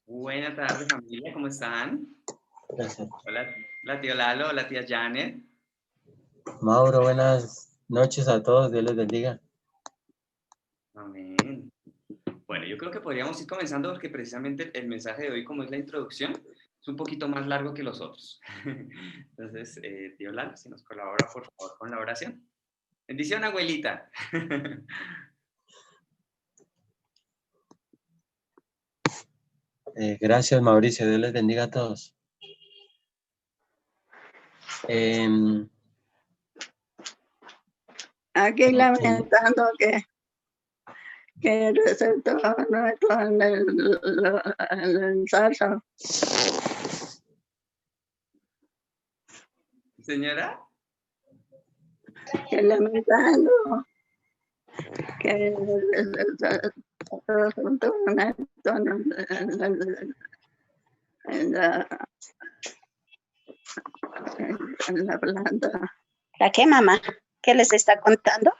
Buenas tardes, familia, ¿cómo están? Gracias. Hola, la tía Lalo, hola, tía Janet. Mauro, buenas noches a todos, Dios les bendiga. Amén. Bueno, yo creo que podríamos ir comenzando porque precisamente el mensaje de hoy, como es la introducción, es un poquito más largo que los otros. Entonces, tío Lalo, si nos colabora, por favor, con la oración. Bendición, abuelita. Gracias, Mauricio, Dios les bendiga a todos. Aquí lamentando que resultó nuestro en el ensayo. Señora. Que lamentando que resultó en la planta. ¿La qué, mamá? ¿Qué les está contando?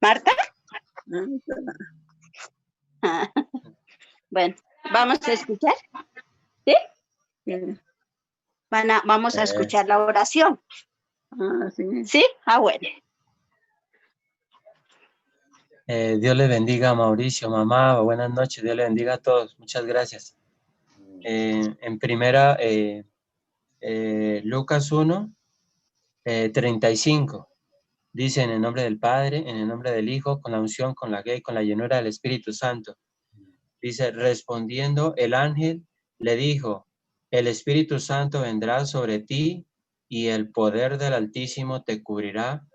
¿Marta? Ah, bueno, ¿vamos a escuchar? ¿Sí? Vamos a escuchar la oración. Sí. ¿Sí? Ah, bueno. Dios les bendiga, Mauricio, mamá, buenas noches, Dios les bendiga a todos, muchas gracias. En primera, Lucas 1, 35, dice: en el nombre del Padre, en el nombre del Hijo, con la unción, con la guía y con la llenura del Espíritu Santo. Dice: respondiendo el ángel, le dijo: el Espíritu Santo vendrá sobre ti y el poder del Altísimo te cubrirá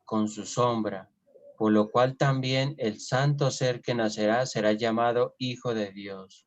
con su sombra, por lo cual también el santo ser que nacerá será llamado Hijo de Dios.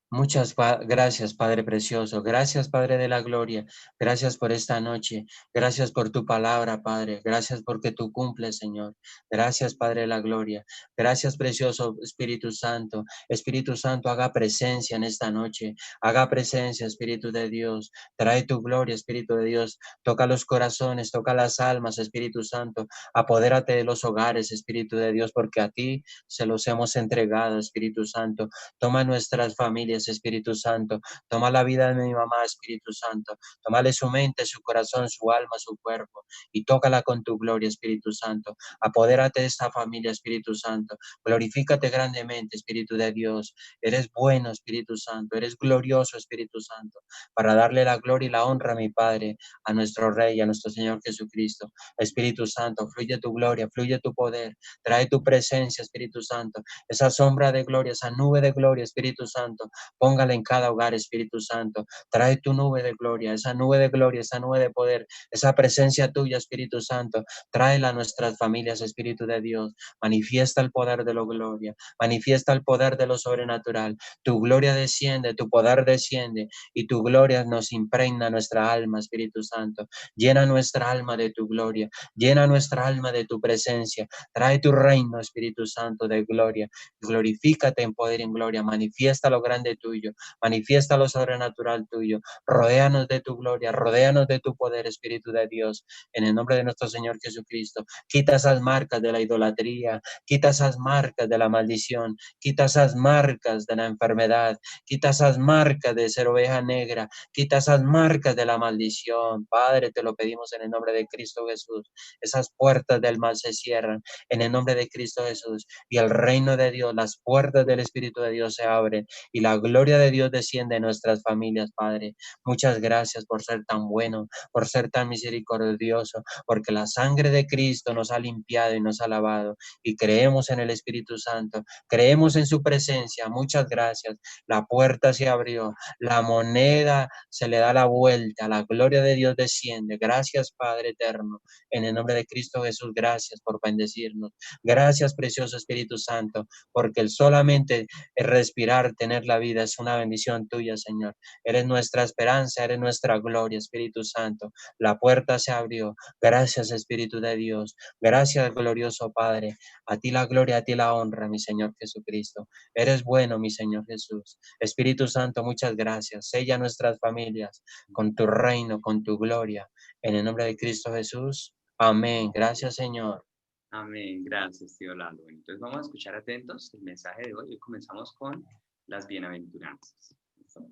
Muchas gracias, Padre precioso. Gracias, Padre de la gloria. Gracias por esta noche. Gracias por tu palabra, Padre. Gracias porque tú cumples, Señor. Gracias, Padre de la gloria. Gracias, precioso Espíritu Santo. Espíritu Santo, haga presencia en esta noche. Haga presencia, Espíritu de Dios. Trae tu gloria, Espíritu de Dios. Toca los corazones, toca las almas, Espíritu Santo. Apodérate de los hogares, Espíritu de Dios, porque a ti se los hemos entregado, Espíritu Santo. Toma nuestras familias, Espíritu Santo. Toma la vida de mi mamá, Espíritu Santo. Tómale su mente, su corazón, su alma, su cuerpo y tócala con tu gloria, Espíritu Santo. Apodérate de esta familia, Espíritu Santo. Glorifícate grandemente, Espíritu de Dios. Eres bueno, Espíritu Santo. Eres glorioso, Espíritu Santo, para darle la gloria y la honra a mi Padre, a nuestro Rey, a nuestro Señor Jesucristo. Espíritu Santo, fluye tu gloria, fluye tu poder. Trae tu presencia, Espíritu Santo. Esa sombra de gloria, esa nube de gloria, Espíritu Santo, póngala en cada hogar, Espíritu Santo. Trae tu nube de gloria, esa nube de gloria, esa nube de poder, esa presencia tuya, Espíritu Santo. Tráela a nuestras familias, Espíritu de Dios. Manifiesta el poder de la gloria, manifiesta el poder de lo sobrenatural. Tu gloria desciende, tu poder desciende y tu gloria nos impregna nuestra alma, Espíritu Santo. Llena nuestra alma de tu gloria, llena nuestra alma de tu presencia. Trae tu reino, Espíritu Santo, de gloria. Glorifícate en poder y en gloria. Manifiesta lo grande tuyo. Manifiesta lo sobrenatural tuyo. Rodéanos de tu gloria. Rodéanos de tu poder, Espíritu de Dios. En el nombre de nuestro Señor Jesucristo. Quita esas marcas de la idolatría. Quita esas marcas de la maldición. Quita esas marcas de la enfermedad. Quita esas marcas de ser oveja negra. Quita esas marcas de la maldición. Padre, te lo pedimos en el nombre de Cristo Jesús. Esas puertas del mal se cierran en el nombre de Cristo Jesús. Y el reino de Dios, las puertas del Espíritu de Dios se abren y la gloria de Dios desciende en nuestras familias, Padre. Muchas gracias por ser tan bueno, por ser tan misericordioso, porque la sangre de Cristo nos ha limpiado y nos ha lavado y creemos en el Espíritu Santo, creemos en su presencia. Muchas gracias. La puerta se abrió, la moneda se le da la vuelta, la gloria de Dios desciende. Gracias, Padre eterno. En el nombre de Cristo Jesús, gracias por bendecirnos. Gracias, precioso Espíritu Santo, porque el solamente respirar, tener la vida vida, es una bendición tuya, Señor. Eres nuestra esperanza, eres nuestra gloria, Espíritu Santo. La puerta se abrió. Gracias, Espíritu de Dios. Gracias, glorioso Padre. A ti la gloria, a ti la honra, mi Señor Jesucristo. Eres bueno, mi Señor Jesús. Espíritu Santo, muchas gracias. Sella nuestras familias con tu reino, con tu gloria. En el nombre de Cristo Jesús. Amén. Gracias, Señor. Amén, gracias, tío Lalo. Bueno, entonces vamos a escuchar atentos el mensaje de hoy y comenzamos con las bienaventuranzas. ¿Listo?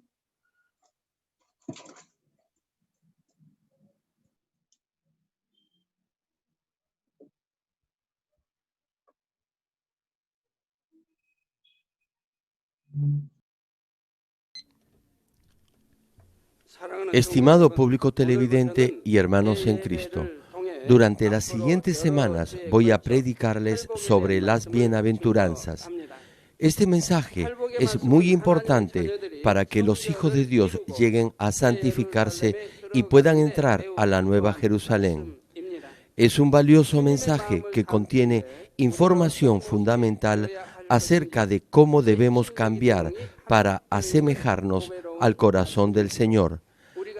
Estimado público televidente y hermanos en Cristo, durante las siguientes semanas voy a predicarles sobre las bienaventuranzas. Este mensaje es muy importante para que los hijos de Dios lleguen a santificarse y puedan entrar a la Nueva Jerusalén. Es un valioso mensaje que contiene información fundamental acerca de cómo debemos cambiar para asemejarnos al corazón del Señor.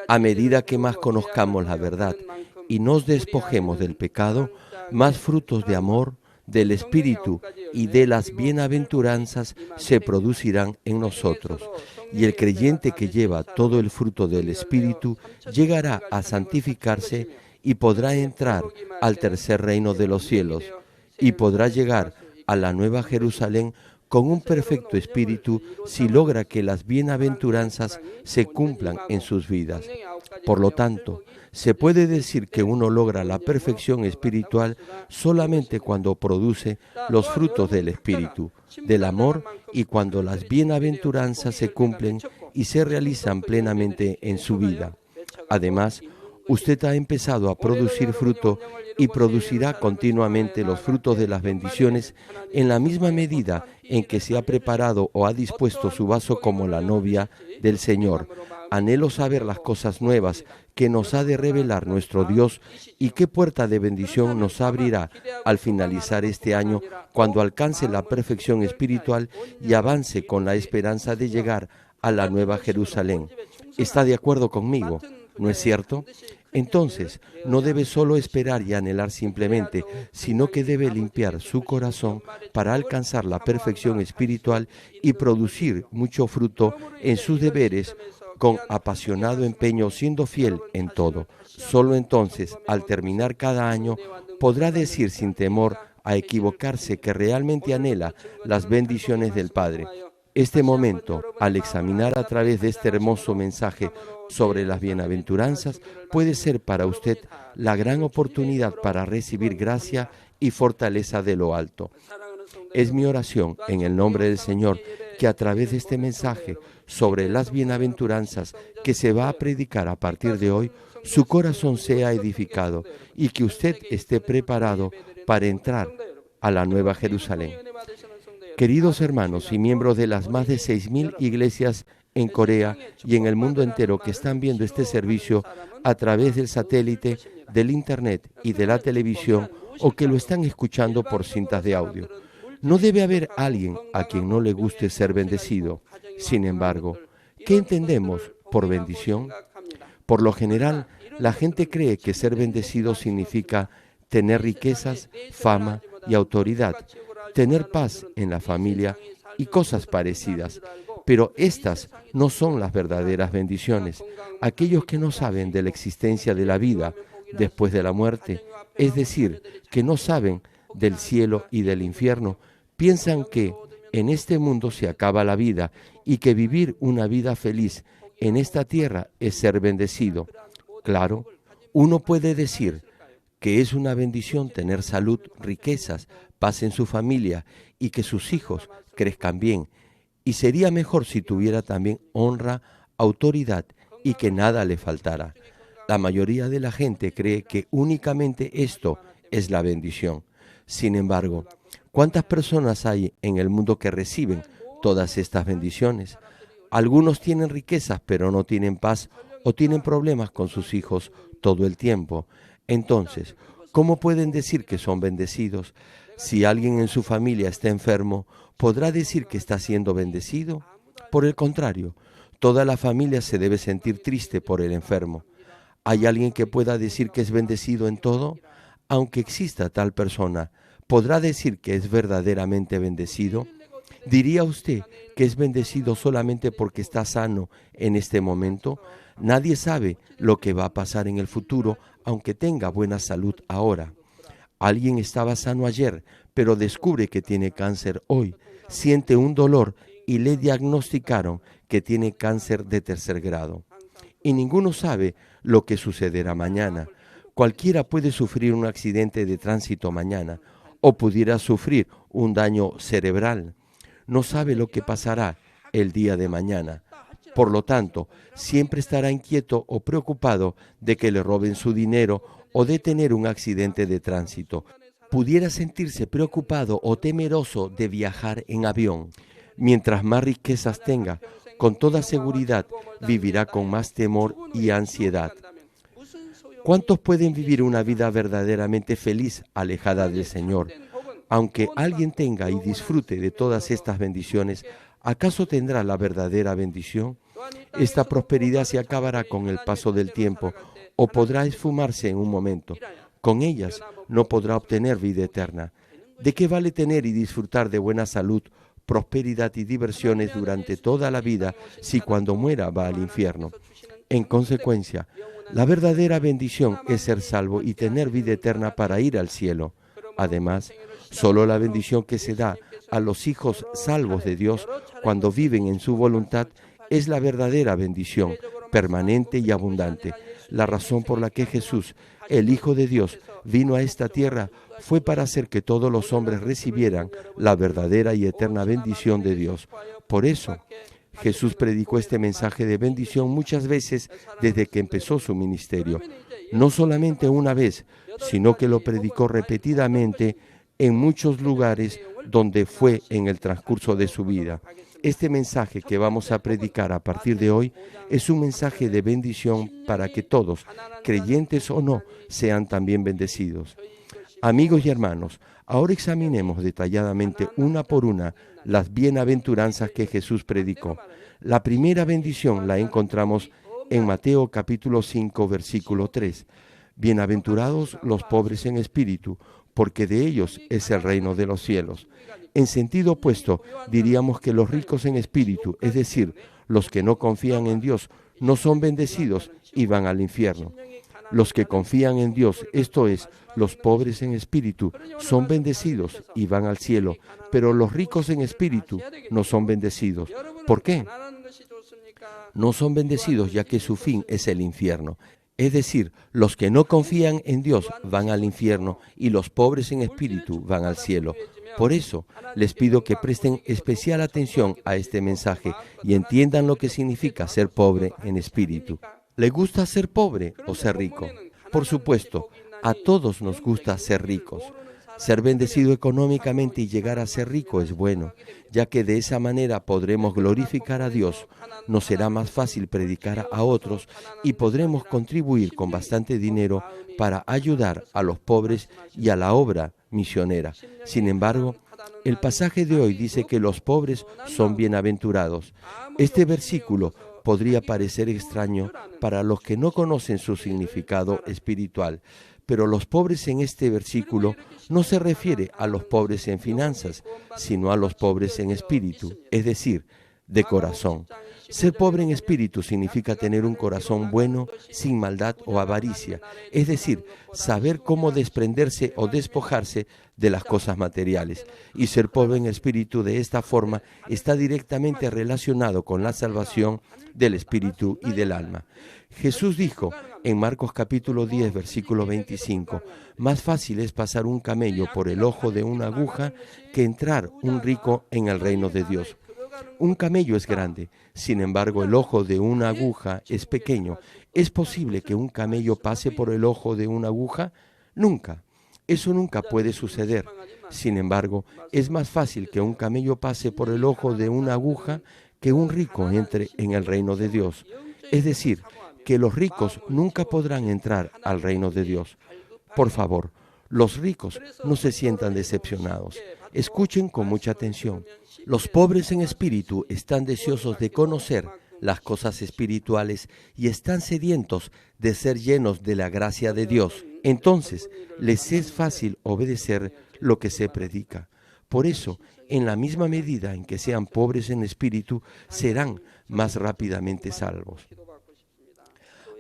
A medida que más conozcamos la verdad y nos despojemos del pecado, más frutos de amor, del Espíritu y de las bienaventuranzas se producirán en nosotros. Y el creyente que lleva todo el fruto del Espíritu llegará a santificarse y podrá entrar al tercer reino de los cielos y podrá llegar a la Nueva Jerusalén con un perfecto espíritu si logra que las bienaventuranzas se cumplan en sus vidas. Por lo tanto, se puede decir que uno logra la perfección espiritual solamente cuando produce los frutos del Espíritu, del amor, y cuando las bienaventuranzas se cumplen y se realizan plenamente en su vida. Además, usted ha empezado a producir fruto y producirá continuamente los frutos de las bendiciones en la misma medida en que se ha preparado o ha dispuesto su vaso como la novia del Señor. Anhelo saber las cosas nuevas que nos ha de revelar nuestro Dios y qué puerta de bendición nos abrirá al finalizar este año cuando alcance la perfección espiritual y avance con la esperanza de llegar a la Nueva Jerusalén. ¿Está de acuerdo conmigo? ¿No es cierto? Entonces, no debe solo esperar y anhelar simplemente, sino que debe limpiar su corazón para alcanzar la perfección espiritual y producir mucho fruto en sus deberes con apasionado empeño, siendo fiel en todo. Solo entonces, al terminar cada año, podrá decir sin temor a equivocarse que realmente anhela las bendiciones del Padre. Este momento, al examinar a través de este hermoso mensaje sobre las bienaventuranzas, puede ser para usted la gran oportunidad para recibir gracia y fortaleza de lo alto. Es mi oración, en el nombre del Señor, que a través de este mensaje sobre las bienaventuranzas que se va a predicar a partir de hoy, su corazón sea edificado y que usted esté preparado para entrar a la Nueva Jerusalén. Queridos hermanos y miembros de las más de 6.000 iglesias en Corea y en el mundo entero que están viendo este servicio a través del satélite, del internet y de la televisión, o que lo están escuchando por cintas de audio, no debe haber alguien a quien no le guste ser bendecido. Sin embargo, ¿qué entendemos por bendición? Por lo general, la gente cree que ser bendecido significa tener riquezas, fama y autoridad, tener paz en la familia y cosas parecidas. Pero estas no son las verdaderas bendiciones. Aquellos que no saben de la existencia de la vida después de la muerte, es decir, que no saben del cielo y del infierno, piensan que en este mundo se acaba la vida y que vivir una vida feliz en esta tierra es ser bendecido. Claro, uno puede decir que es una bendición tener salud, riquezas, paz en su familia y que sus hijos crezcan bien. Y sería mejor si tuviera también honra, autoridad y que nada le faltara. La mayoría de la gente cree que únicamente esto es la bendición. Sin embargo, ¿cuántas personas hay en el mundo que reciben todas estas bendiciones? Algunos tienen riquezas pero no tienen paz o tienen problemas con sus hijos todo el tiempo. Entonces, ¿cómo pueden decir que son bendecidos? Si alguien en su familia está enfermo, ¿podrá decir que está siendo bendecido? Por el contrario, toda la familia se debe sentir triste por el enfermo. ¿Hay alguien que pueda decir que es bendecido en todo? Aunque exista tal persona, ¿podrá decir que es verdaderamente bendecido? ¿Diría usted que es bendecido solamente porque está sano en este momento? Nadie sabe lo que va a pasar en el futuro, aunque tenga buena salud ahora. Alguien estaba sano ayer, pero descubre que tiene cáncer hoy. Siente un dolor y le diagnosticaron que tiene cáncer de 3er grado. Y ninguno sabe lo que sucederá mañana. Cualquiera puede sufrir un accidente de tránsito mañana o pudiera sufrir un daño cerebral. No sabe lo que pasará el día de mañana. Por lo tanto, siempre estará inquieto o preocupado de que le roben su dinero o de tener un accidente de tránsito. Pudiera sentirse preocupado o temeroso de viajar en avión. Mientras más riquezas tenga, con toda seguridad vivirá con más temor y ansiedad. ¿Cuántos pueden vivir una vida verdaderamente feliz alejada del Señor? Aunque alguien tenga y disfrute de todas estas bendiciones, ¿acaso tendrá la verdadera bendición? Esta prosperidad se acabará con el paso del tiempo o podrá esfumarse en un momento. Con ellas no podrá obtener vida eterna. ¿De qué vale tener y disfrutar de buena salud, prosperidad y diversiones durante toda la vida si cuando muera va al infierno? En consecuencia, la verdadera bendición es ser salvo y tener vida eterna para ir al cielo. Además, solo la bendición que se da a los hijos salvos de Dios cuando viven en su voluntad es la verdadera bendición, permanente y abundante. La razón por la que Jesús, el Hijo de Dios, vino a esta tierra fue para hacer que todos los hombres recibieran la verdadera y eterna bendición de Dios. Por eso, Jesús predicó este mensaje de bendición muchas veces desde que empezó su ministerio. No solamente una vez, sino que lo predicó repetidamente en muchos lugares donde fue en el transcurso de su vida. Este mensaje que vamos a predicar a partir de hoy es un mensaje de bendición para que todos, creyentes o no, sean también bendecidos. Amigos y hermanos, ahora examinemos detalladamente una por una las bienaventuranzas que Jesús predicó. La primera bendición la encontramos en Mateo capítulo 5, versículo 3. Bienaventurados los pobres en espíritu, porque de ellos es el reino de los cielos. En sentido opuesto, diríamos que los ricos en espíritu, es decir, los que no confían en Dios, no son bendecidos y van al infierno. Los que confían en Dios, esto es, los pobres en espíritu, son bendecidos y van al cielo, pero los ricos en espíritu no son bendecidos. ¿Por qué? No son bendecidos ya que su fin es el infierno. Es decir, los que no confían en Dios van al infierno y los pobres en espíritu van al cielo. Por eso, les pido que presten especial atención a este mensaje y entiendan lo que significa ser pobre en espíritu. ¿Le gusta ser pobre o ser rico? Por supuesto, a todos nos gusta ser ricos. Ser bendecido económicamente y llegar a ser rico es bueno, ya que de esa manera podremos glorificar a Dios. Nos será más fácil predicar a otros y podremos contribuir con bastante dinero para ayudar a los pobres y a la obra misionera. Sin embargo, el pasaje de hoy dice que los pobres son bienaventurados. Este versículo podría parecer extraño para los que no conocen su significado espiritual, pero los pobres en este versículo no se refiere a los pobres en finanzas, sino a los pobres en espíritu, es decir, de corazón. Ser pobre en espíritu significa tener un corazón bueno, sin maldad o avaricia, es decir, saber cómo desprenderse o despojarse de las cosas materiales. Y ser pobre en espíritu de esta forma está directamente relacionado con la salvación del espíritu y del alma. Jesús dijo en Marcos capítulo 10, versículo 25, más fácil es pasar un camello por el ojo de una aguja que entrar un rico en el reino de Dios. Un camello es grande, sin embargo el ojo de una aguja es pequeño. ¿Es posible que un camello pase por el ojo de una aguja? Nunca. Eso nunca puede suceder. Sin embargo, es más fácil que un camello pase por el ojo de una aguja que un rico entre en el reino de Dios. Es decir, que los ricos nunca podrán entrar al reino de Dios. Por favor, los ricos no se sientan decepcionados. Escuchen con mucha atención. Los pobres en espíritu están deseosos de conocer las cosas espirituales y están sedientos de ser llenos de la gracia de Dios. Entonces, les es fácil obedecer lo que se predica. Por eso, en la misma medida en que sean pobres en espíritu, serán más rápidamente salvos.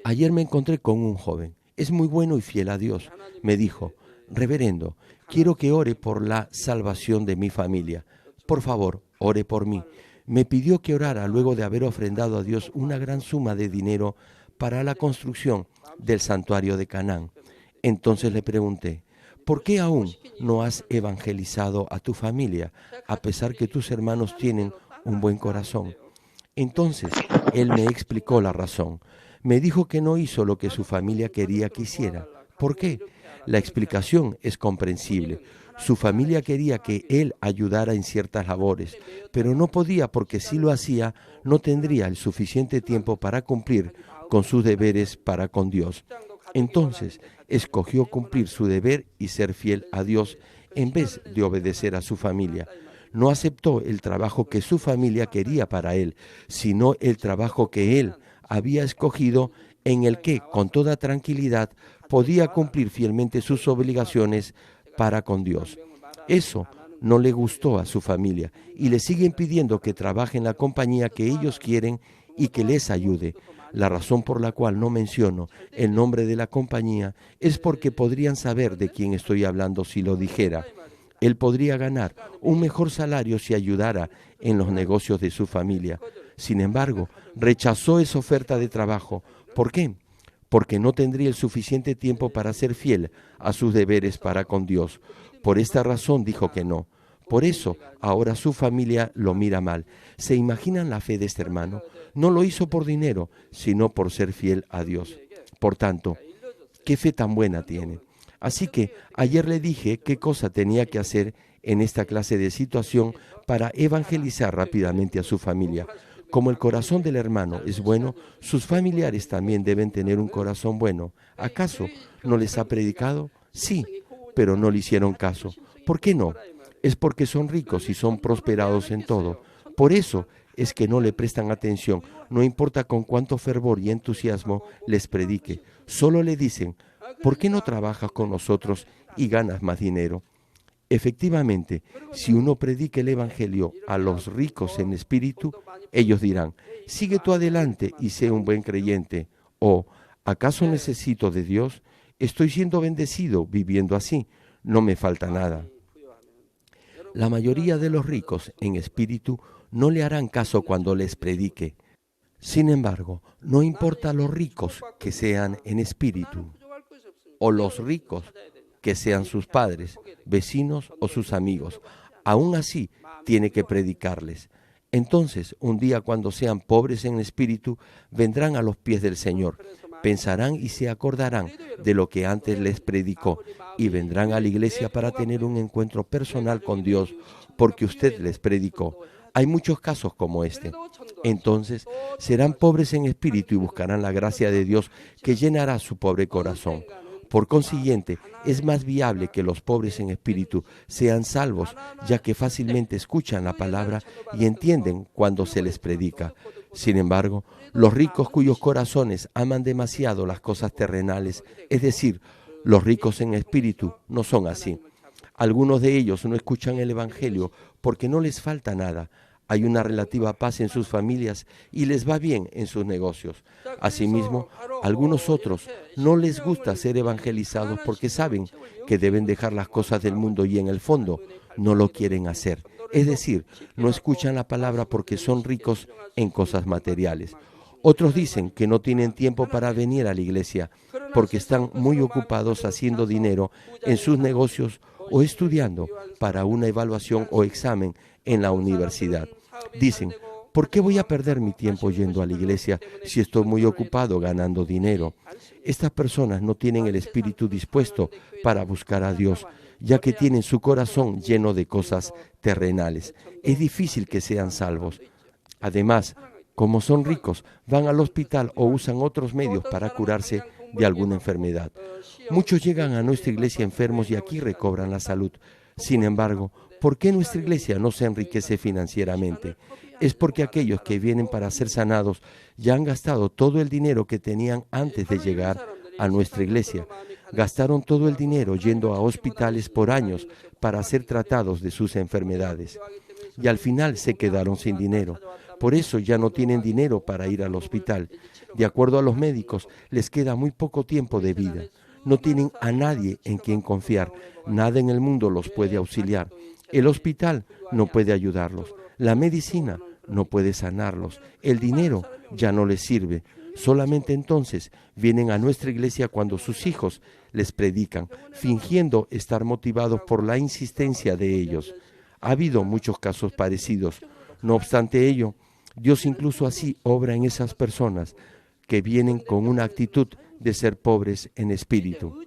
Ayer me encontré con un joven. Es muy bueno y fiel a Dios. Me dijo: reverendo, quiero que ore por la salvación de mi familia. Por favor, ore por mí. Me pidió que orara luego de haber ofrendado a Dios una gran suma de dinero para la construcción del santuario de Canaán. Entonces le pregunté: ¿por qué aún no has evangelizado a tu familia, a pesar que tus hermanos tienen un buen corazón? Entonces él me explicó la razón. Me dijo que no hizo lo que su familia quería que hiciera. ¿Por qué? La explicación es comprensible. Su familia quería que él ayudara en ciertas labores, pero no podía porque si lo hacía, no tendría el suficiente tiempo para cumplir con sus deberes para con Dios. Entonces, escogió cumplir su deber y ser fiel a Dios en vez de obedecer a su familia. No aceptó el trabajo que su familia quería para él, sino el trabajo que él había escogido, en el que, con toda tranquilidad, podía cumplir fielmente sus obligaciones para con Dios. Eso no le gustó a su familia y le siguen pidiendo que trabaje en la compañía que ellos quieren y que les ayude. La razón por la cual no menciono el nombre de la compañía es porque podrían saber de quién estoy hablando si lo dijera. Él podría ganar un mejor salario si ayudara en los negocios de su familia. Sin embargo, rechazó esa oferta de trabajo. ¿Por qué? Porque no tendría el suficiente tiempo para ser fiel a sus deberes para con Dios. Por esta razón dijo que no. Por eso, ahora su familia lo mira mal. ¿Se imaginan la fe de este hermano? No lo hizo por dinero, sino por ser fiel a Dios. Por tanto, ¿qué fe tan buena tiene? Así que ayer le dije qué cosa tenía que hacer en esta clase de situación para evangelizar rápidamente a su familia. Como el corazón del hermano es bueno, sus familiares también deben tener un corazón bueno. ¿Acaso no les ha predicado? Sí, pero no le hicieron caso. ¿Por qué no? Es porque son ricos y son prosperados en todo. Por eso es que no le prestan atención, no importa con cuánto fervor y entusiasmo les predique. Solo le dicen: ¿por qué no trabajas con nosotros y ganas más dinero? Efectivamente, si uno predica el Evangelio a los ricos en espíritu, ellos dirán: sigue tú adelante y sé un buen creyente. O, ¿acaso necesito de Dios? Estoy siendo bendecido viviendo así, no me falta nada. La mayoría de los ricos en espíritu no le harán caso cuando les predique. Sin embargo, no importa los ricos que sean en espíritu, o los ricos que sean sus padres, vecinos o sus amigos, aún así tiene que predicarles. Entonces, un día cuando sean pobres en espíritu, vendrán a los pies del Señor, pensarán y se acordarán de lo que antes les predicó y vendrán a la iglesia para tener un encuentro personal con Dios porque usted les predicó. Hay muchos casos como este. Entonces, serán pobres en espíritu y buscarán la gracia de Dios que llenará su pobre corazón. Por consiguiente, es más viable que los pobres en espíritu sean salvos, ya que fácilmente escuchan la palabra y entienden cuando se les predica. Sin embargo, los ricos cuyos corazones aman demasiado las cosas terrenales, es decir, los ricos en espíritu, no son así. Algunos de ellos no escuchan el Evangelio porque no les falta nada. Hay una relativa paz en sus familias y les va bien en sus negocios. Asimismo, algunos otros no les gusta ser evangelizados porque saben que deben dejar las cosas del mundo y en el fondo no lo quieren hacer. Es decir, no escuchan la palabra porque son ricos en cosas materiales. Otros dicen que no tienen tiempo para venir a la iglesia porque están muy ocupados haciendo dinero en sus negocios o estudiando para una evaluación o examen en la universidad. Dicen: ¿por qué voy a perder mi tiempo yendo a la iglesia si estoy muy ocupado ganando dinero? Estas personas no tienen el espíritu dispuesto para buscar a Dios, ya que tienen su corazón lleno de cosas terrenales. Es difícil que sean salvos. Además, como son ricos, van al hospital o usan otros medios para curarse de alguna enfermedad. Muchos llegan a nuestra iglesia enfermos y aquí recobran la salud. Sin embargo, ¿Por qué nuestra iglesia no se enriquece financieramente? Es porque aquellos que vienen para ser sanados ya han gastado todo el dinero que tenían antes de llegar a nuestra iglesia. Gastaron todo el dinero yendo a hospitales por años para ser tratados de sus enfermedades. Y al final se quedaron sin dinero. Por eso ya no tienen dinero para ir al hospital. De acuerdo a los médicos, les queda muy poco tiempo de vida. No tienen a nadie en quien confiar. Nada en el mundo los puede auxiliar. El hospital no puede ayudarlos. La medicina no puede sanarlos. El dinero ya no les sirve. Solamente entonces vienen a nuestra iglesia cuando sus hijos les predican, fingiendo estar motivados por la insistencia de ellos. Ha habido muchos casos parecidos. No obstante ello, Dios incluso así obra en esas personas que vienen con una actitud de ser pobres en espíritu.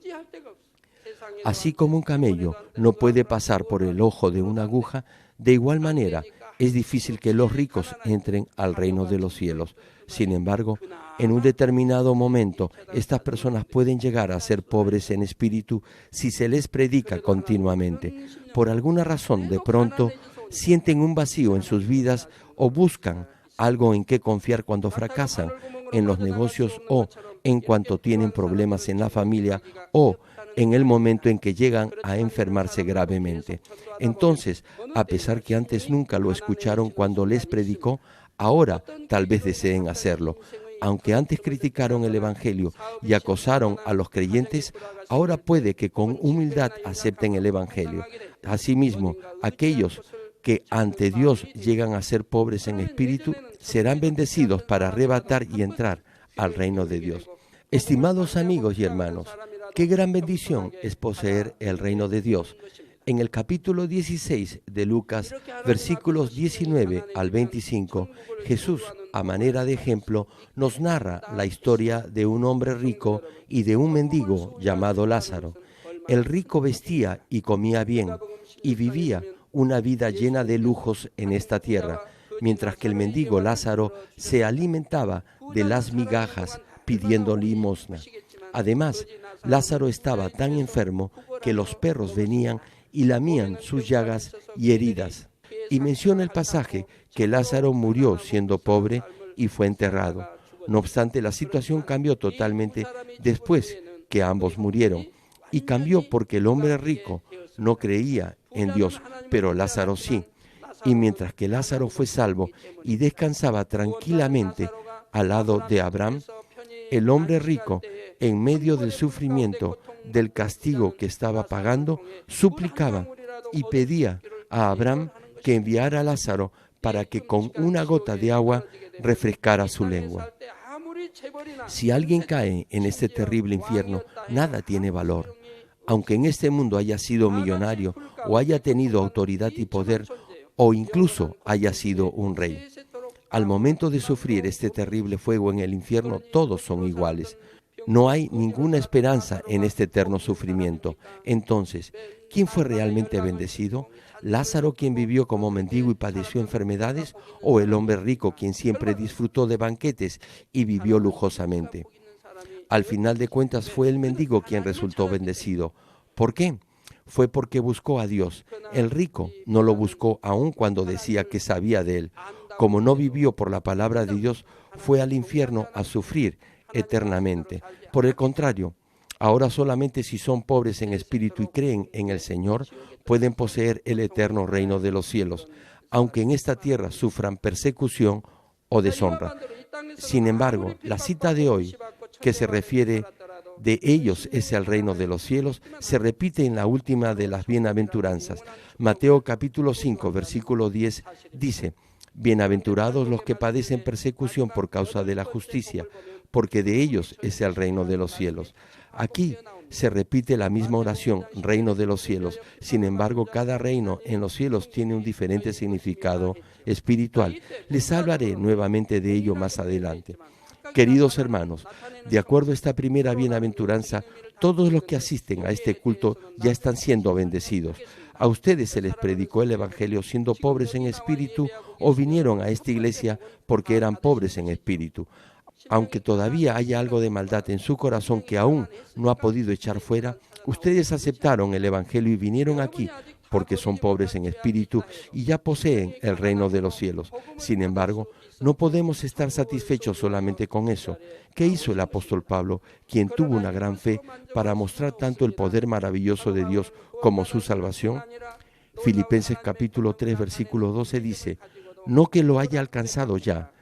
Así como un camello no puede pasar por el ojo de una aguja, de igual manera es difícil que los ricos entren al reino de los cielos. Sin embargo, en un determinado momento, estas personas pueden llegar a ser pobres en espíritu si se les predica continuamente. Por alguna razón, de pronto, sienten un vacío en sus vidas o buscan algo en que confiar cuando fracasan en los negocios o en cuanto tienen problemas en la familia o en el momento en que llegan a enfermarse gravemente. Entonces, a pesar que antes nunca lo escucharon cuando les predicó, ahora tal vez deseen hacerlo. Aunque antes criticaron el Evangelio y acosaron a los creyentes, ahora puede que con humildad acepten el Evangelio. Asimismo, aquellos que ante Dios llegan a ser pobres en espíritu, serán bendecidos para arrebatar y entrar al reino de Dios. Estimados amigos y hermanos, qué gran bendición es poseer el reino de Dios. En el capítulo 16 de Lucas, versículos 19 al 25, Jesús, a manera de ejemplo, nos narra la historia de un hombre rico y de un mendigo llamado Lázaro. El rico vestía y comía bien y vivía una vida llena de lujos en esta tierra, mientras que el mendigo Lázaro se alimentaba de las migajas pidiendo limosna. Además, Lázaro estaba tan enfermo que los perros venían y lamían sus llagas y heridas. Y menciona el pasaje que Lázaro murió siendo pobre y fue enterrado. No obstante, la situación cambió totalmente después que ambos murieron. Y cambió porque el hombre rico no creía en Dios, pero Lázaro sí. Y mientras que Lázaro fue salvo y descansaba tranquilamente al lado de Abraham, el hombre rico, en medio del sufrimiento, del castigo que estaba pagando, suplicaba y pedía a Abraham que enviara a Lázaro para que con una gota de agua refrescara su lengua. Si alguien cae en este terrible infierno, nada tiene valor. Aunque en este mundo haya sido millonario o haya tenido autoridad y poder o incluso haya sido un rey. Al momento de sufrir este terrible fuego en el infierno, todos son iguales. No hay ninguna esperanza en este eterno sufrimiento. Entonces, ¿quién fue realmente bendecido? ¿Lázaro, quien vivió como mendigo y padeció enfermedades? ¿O el hombre rico, quien siempre disfrutó de banquetes y vivió lujosamente? Al final de cuentas, fue el mendigo quien resultó bendecido. ¿Por qué? Fue porque buscó a Dios. El rico no lo buscó aun cuando decía que sabía de él. Como no vivió por la palabra de Dios, fue al infierno a sufrir eternamente. Por el contrario, ahora solamente si son pobres en espíritu y creen en el Señor, pueden poseer el eterno reino de los cielos, aunque en esta tierra sufran persecución o deshonra. Sin embargo, la cita de hoy, que se refiere de ellos es el reino de los cielos, se repite en la última de las bienaventuranzas. Mateo capítulo 5, versículo 10 dice: Bienaventurados los que padecen persecución por causa de la justicia, porque de ellos es el reino de los cielos. Aquí se repite la misma oración, reino de los cielos. Sin embargo, cada reino en los cielos tiene un diferente significado espiritual. Les hablaré nuevamente de ello más adelante. Queridos hermanos, de acuerdo a esta primera bienaventuranza, todos los que asisten a este culto ya están siendo bendecidos. ¿A ustedes se les predicó el Evangelio siendo pobres en espíritu o vinieron a esta iglesia porque eran pobres en espíritu? Aunque todavía haya algo de maldad en su corazón que aún no ha podido echar fuera, ustedes aceptaron el Evangelio y vinieron aquí porque son pobres en espíritu y ya poseen el reino de los cielos. Sin embargo, no podemos estar satisfechos solamente con eso. ¿Qué hizo el apóstol Pablo, quien tuvo una gran fe para mostrar tanto el poder maravilloso de Dios como su salvación? Filipenses capítulo 3, versículo 12 dice: no que lo haya alcanzado ya,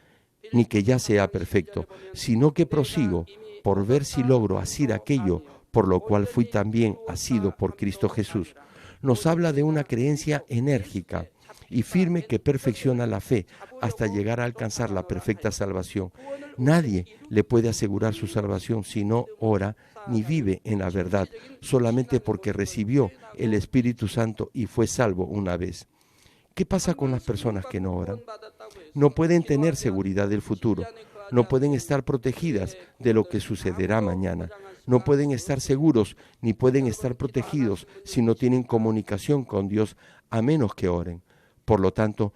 ni que ya sea perfecto, sino que prosigo por ver si logro asir aquello por lo cual fui también asido por Cristo Jesús. Nos habla de una creencia enérgica y firme que perfecciona la fe hasta llegar a alcanzar la perfecta salvación. Nadie le puede asegurar su salvación si no ora ni vive en la verdad, solamente porque recibió el Espíritu Santo y fue salvo una vez. ¿Qué pasa con las personas que no oran? No pueden tener seguridad del futuro, no pueden estar protegidas de lo que sucederá mañana, no pueden estar seguros ni pueden estar protegidos si no tienen comunicación con Dios a menos que oren. Por lo tanto,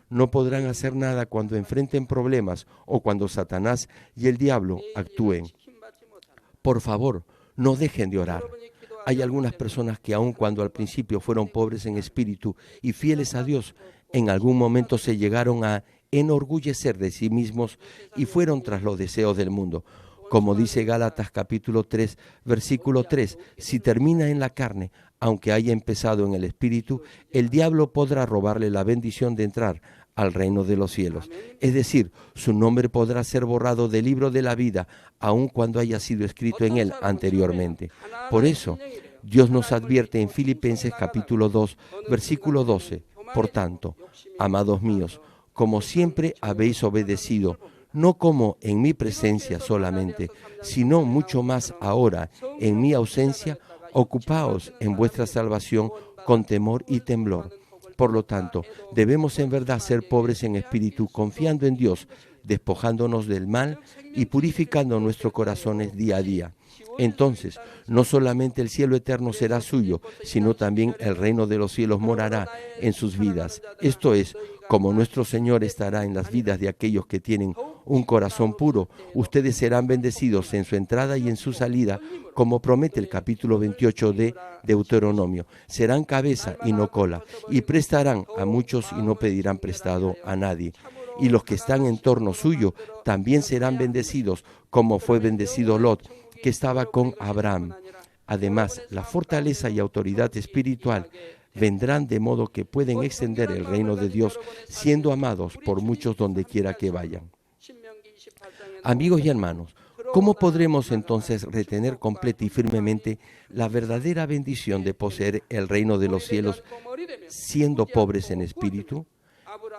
no podrán hacer nada cuando enfrenten problemas o cuando Satanás y el diablo actúen. Por favor, no dejen de orar. Hay algunas personas que aun cuando al principio fueron pobres en espíritu y fieles a Dios, en algún momento se llegaron a enorgullecer de sí mismos y fueron tras los deseos del mundo. Como dice Gálatas capítulo 3, versículo 3, si termina en la carne, aunque haya empezado en el espíritu, el diablo podrá robarle la bendición de entrar al reino de los cielos. Es decir, su nombre podrá ser borrado del libro de la vida, aun cuando haya sido escrito en él anteriormente. Por eso, Dios nos advierte en Filipenses capítulo 2, versículo 12. Por tanto, amados míos, como siempre habéis obedecido, no como en mi presencia solamente, sino mucho más ahora, en mi ausencia, ocupaos en vuestra salvación con temor y temblor. Por lo tanto, debemos en verdad ser pobres en espíritu, confiando en Dios, despojándonos del mal y purificando nuestros corazones día a día. Entonces, no solamente el cielo eterno será suyo, sino también el reino de los cielos morará en sus vidas. Esto es, como nuestro Señor estará en las vidas de aquellos que tienen un corazón puro, ustedes serán bendecidos en su entrada y en su salida, como promete el capítulo 28 de Deuteronomio. Serán cabeza y no cola, y prestarán a muchos y no pedirán prestado a nadie. Y los que están en torno suyo también serán bendecidos, como fue bendecido Lot, que estaba con Abraham. Además, la fortaleza y autoridad espiritual vendrán de modo que pueden extender el reino de Dios, siendo amados por muchos donde quiera que vayan. Amigos y hermanos, ¿cómo podremos entonces retener completa y firmemente la verdadera bendición de poseer el reino de los cielos siendo pobres en espíritu?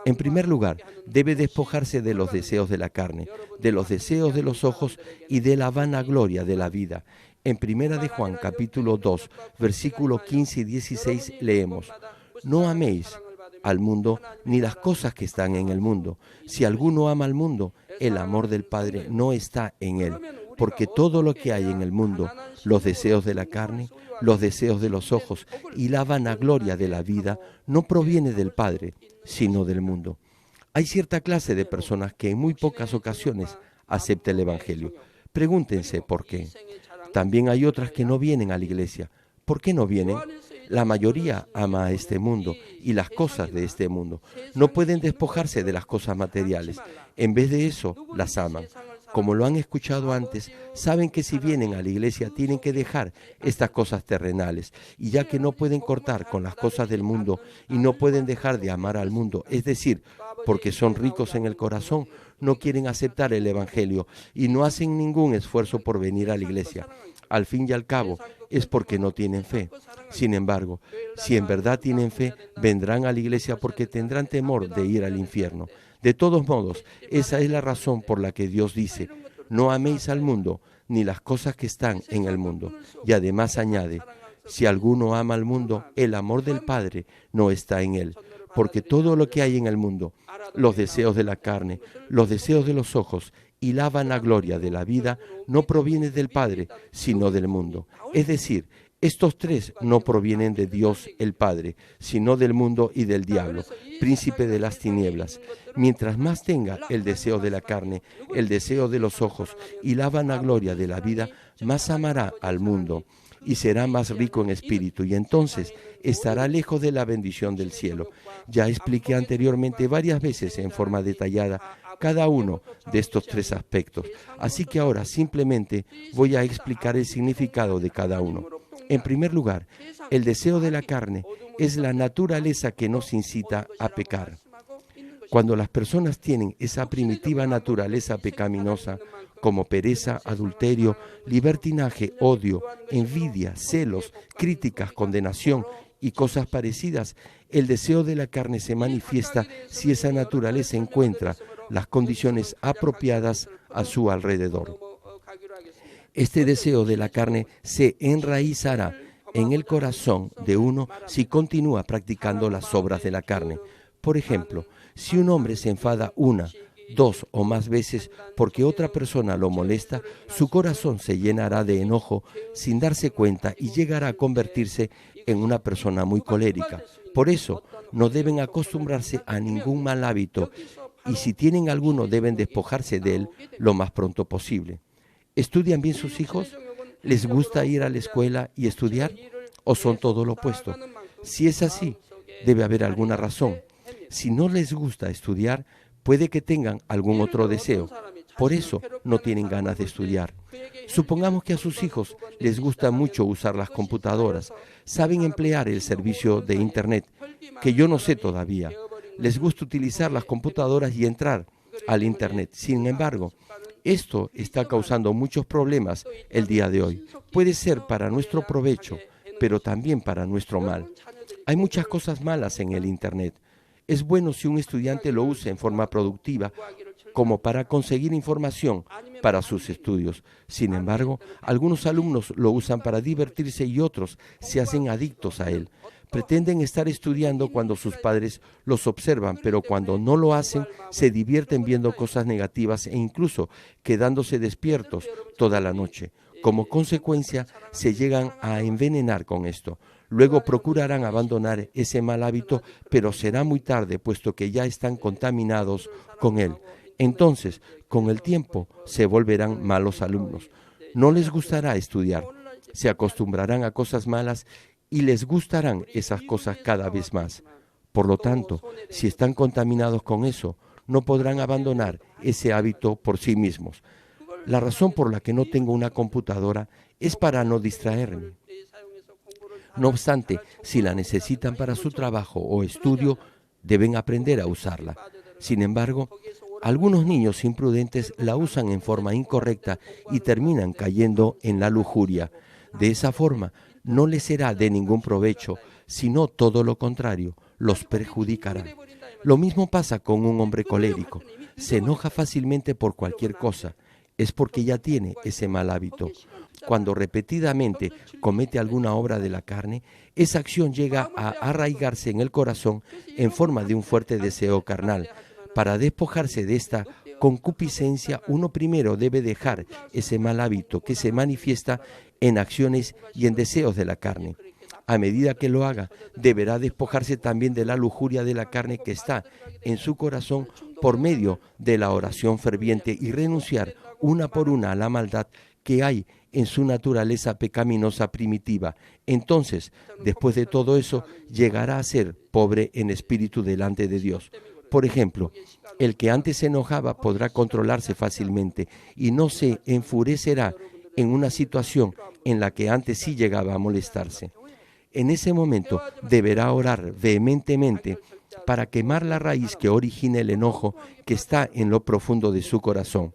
En primer lugar, debe despojarse de los deseos de la carne, de los deseos de los ojos y de la vanagloria de la vida. En 1 de Juan, capítulo 2, versículos 15 y 16, leemos: no améis al mundo ni las cosas que están en el mundo. Si alguno ama al mundo, el amor del Padre no está en él, porque todo lo que hay en el mundo, los deseos de la carne, los deseos de los ojos y la vanagloria de la vida, no proviene del Padre, sino del mundo. Hay cierta clase de personas que en muy pocas ocasiones aceptan el Evangelio. Pregúntense por qué. También hay otras que no vienen a la iglesia. ¿Por qué no vienen? La mayoría ama a este mundo y las cosas de este mundo. No pueden despojarse de las cosas materiales. En vez de eso, las aman. Como lo han escuchado antes, saben que si vienen a la iglesia tienen que dejar estas cosas terrenales. Y ya que no pueden cortar con las cosas del mundo y no pueden dejar de amar al mundo, es decir, porque son ricos en el corazón, no quieren aceptar el Evangelio y no hacen ningún esfuerzo por venir a la iglesia. Al fin y al cabo, es porque no tienen fe. Sin embargo, si en verdad tienen fe, vendrán a la iglesia porque tendrán temor de ir al infierno. De todos modos, esa es la razón por la que Dios dice: no améis al mundo, ni las cosas que están en el mundo. Y además añade: si alguno ama al mundo, el amor del Padre no está en él. Porque todo lo que hay en el mundo, los deseos de la carne, los deseos de los ojos y la vanagloria de la vida, no proviene del Padre, sino del mundo. Es decir, estos tres no provienen de Dios el Padre, sino del mundo y del diablo, príncipe de las tinieblas. Mientras más tenga el deseo de la carne, el deseo de los ojos y la vanagloria de la vida, más amará al mundo y será más rico en espíritu. Y entonces estará lejos de la bendición del cielo. Ya expliqué anteriormente varias veces en forma detallada cada uno de estos tres aspectos, así que ahora simplemente voy a explicar el significado de cada uno. En primer lugar, el deseo de la carne es la naturaleza que nos incita a pecar. Cuando las personas tienen esa primitiva naturaleza pecaminosa, como pereza, adulterio, libertinaje, odio, envidia, celos, críticas, condenación y cosas parecidas, el deseo de la carne se manifiesta si esa naturaleza encuentra las condiciones apropiadas a su alrededor. Este deseo de la carne se enraizará en el corazón de uno si continúa practicando las obras de la carne. Por ejemplo, si un hombre se enfada una, dos o más veces porque otra persona lo molesta, su corazón se llenará de enojo sin darse cuenta y llegará a convertirse en una persona muy colérica. Por eso, no deben acostumbrarse a ningún mal hábito y si tienen alguno deben despojarse de él lo más pronto posible. ¿Estudian bien sus hijos? ¿Les gusta ir a la escuela y estudiar? ¿O son todo lo opuesto? Si es así, debe haber alguna razón. Si no les gusta estudiar, puede que tengan algún otro deseo. Por eso no tienen ganas de estudiar. Supongamos que a sus hijos les gusta mucho usar las computadoras. Saben emplear el servicio de Internet, que yo no sé todavía. Les gusta utilizar las computadoras y entrar al Internet. Sin embargo, esto está causando muchos problemas el día de hoy. Puede ser para nuestro provecho, pero también para nuestro mal. Hay muchas cosas malas en el Internet. Es bueno si un estudiante lo usa en forma productiva, como para conseguir información para sus estudios. Sin embargo, algunos alumnos lo usan para divertirse y otros se hacen adictos a él. Pretenden estar estudiando cuando sus padres los observan, pero cuando no lo hacen, se divierten viendo cosas negativas e incluso quedándose despiertos toda la noche. Como consecuencia, se llegan a envenenar con esto. Luego procurarán abandonar ese mal hábito, pero será muy tarde, puesto que ya están contaminados con él. Entonces, con el tiempo, se volverán malos alumnos. No les gustará estudiar, se acostumbrarán a cosas malas y les gustarán esas cosas cada vez más. Por lo tanto, si están contaminados con eso, no podrán abandonar ese hábito por sí mismos. La razón por la que no tengo una computadora es para no distraerme. No obstante, si la necesitan para su trabajo o estudio, deben aprender a usarla. Sin embargo, algunos niños imprudentes la usan en forma incorrecta y terminan cayendo en la lujuria. De esa forma, no les será de ningún provecho, sino todo lo contrario, los perjudicará. Lo mismo pasa con un hombre colérico. Se enoja fácilmente por cualquier cosa. Es porque ya tiene ese mal hábito. Cuando repetidamente comete alguna obra de la carne, esa acción llega a arraigarse en el corazón en forma de un fuerte deseo carnal. Para despojarse de esta concupiscencia, uno primero debe dejar ese mal hábito que se manifiesta en acciones y en deseos de la carne. A medida que lo haga, deberá despojarse también de la lujuria de la carne que está en su corazón por medio de la oración ferviente y renunciar una por una a la maldad que hay en su naturaleza pecaminosa primitiva. Entonces, después de todo eso, llegará a ser pobre en espíritu delante de Dios. Por ejemplo, el que antes se enojaba podrá controlarse fácilmente y no se enfurecerá en una situación en la que antes sí llegaba a molestarse. En ese momento deberá orar vehementemente para quemar la raíz que origina el enojo que está en lo profundo de su corazón.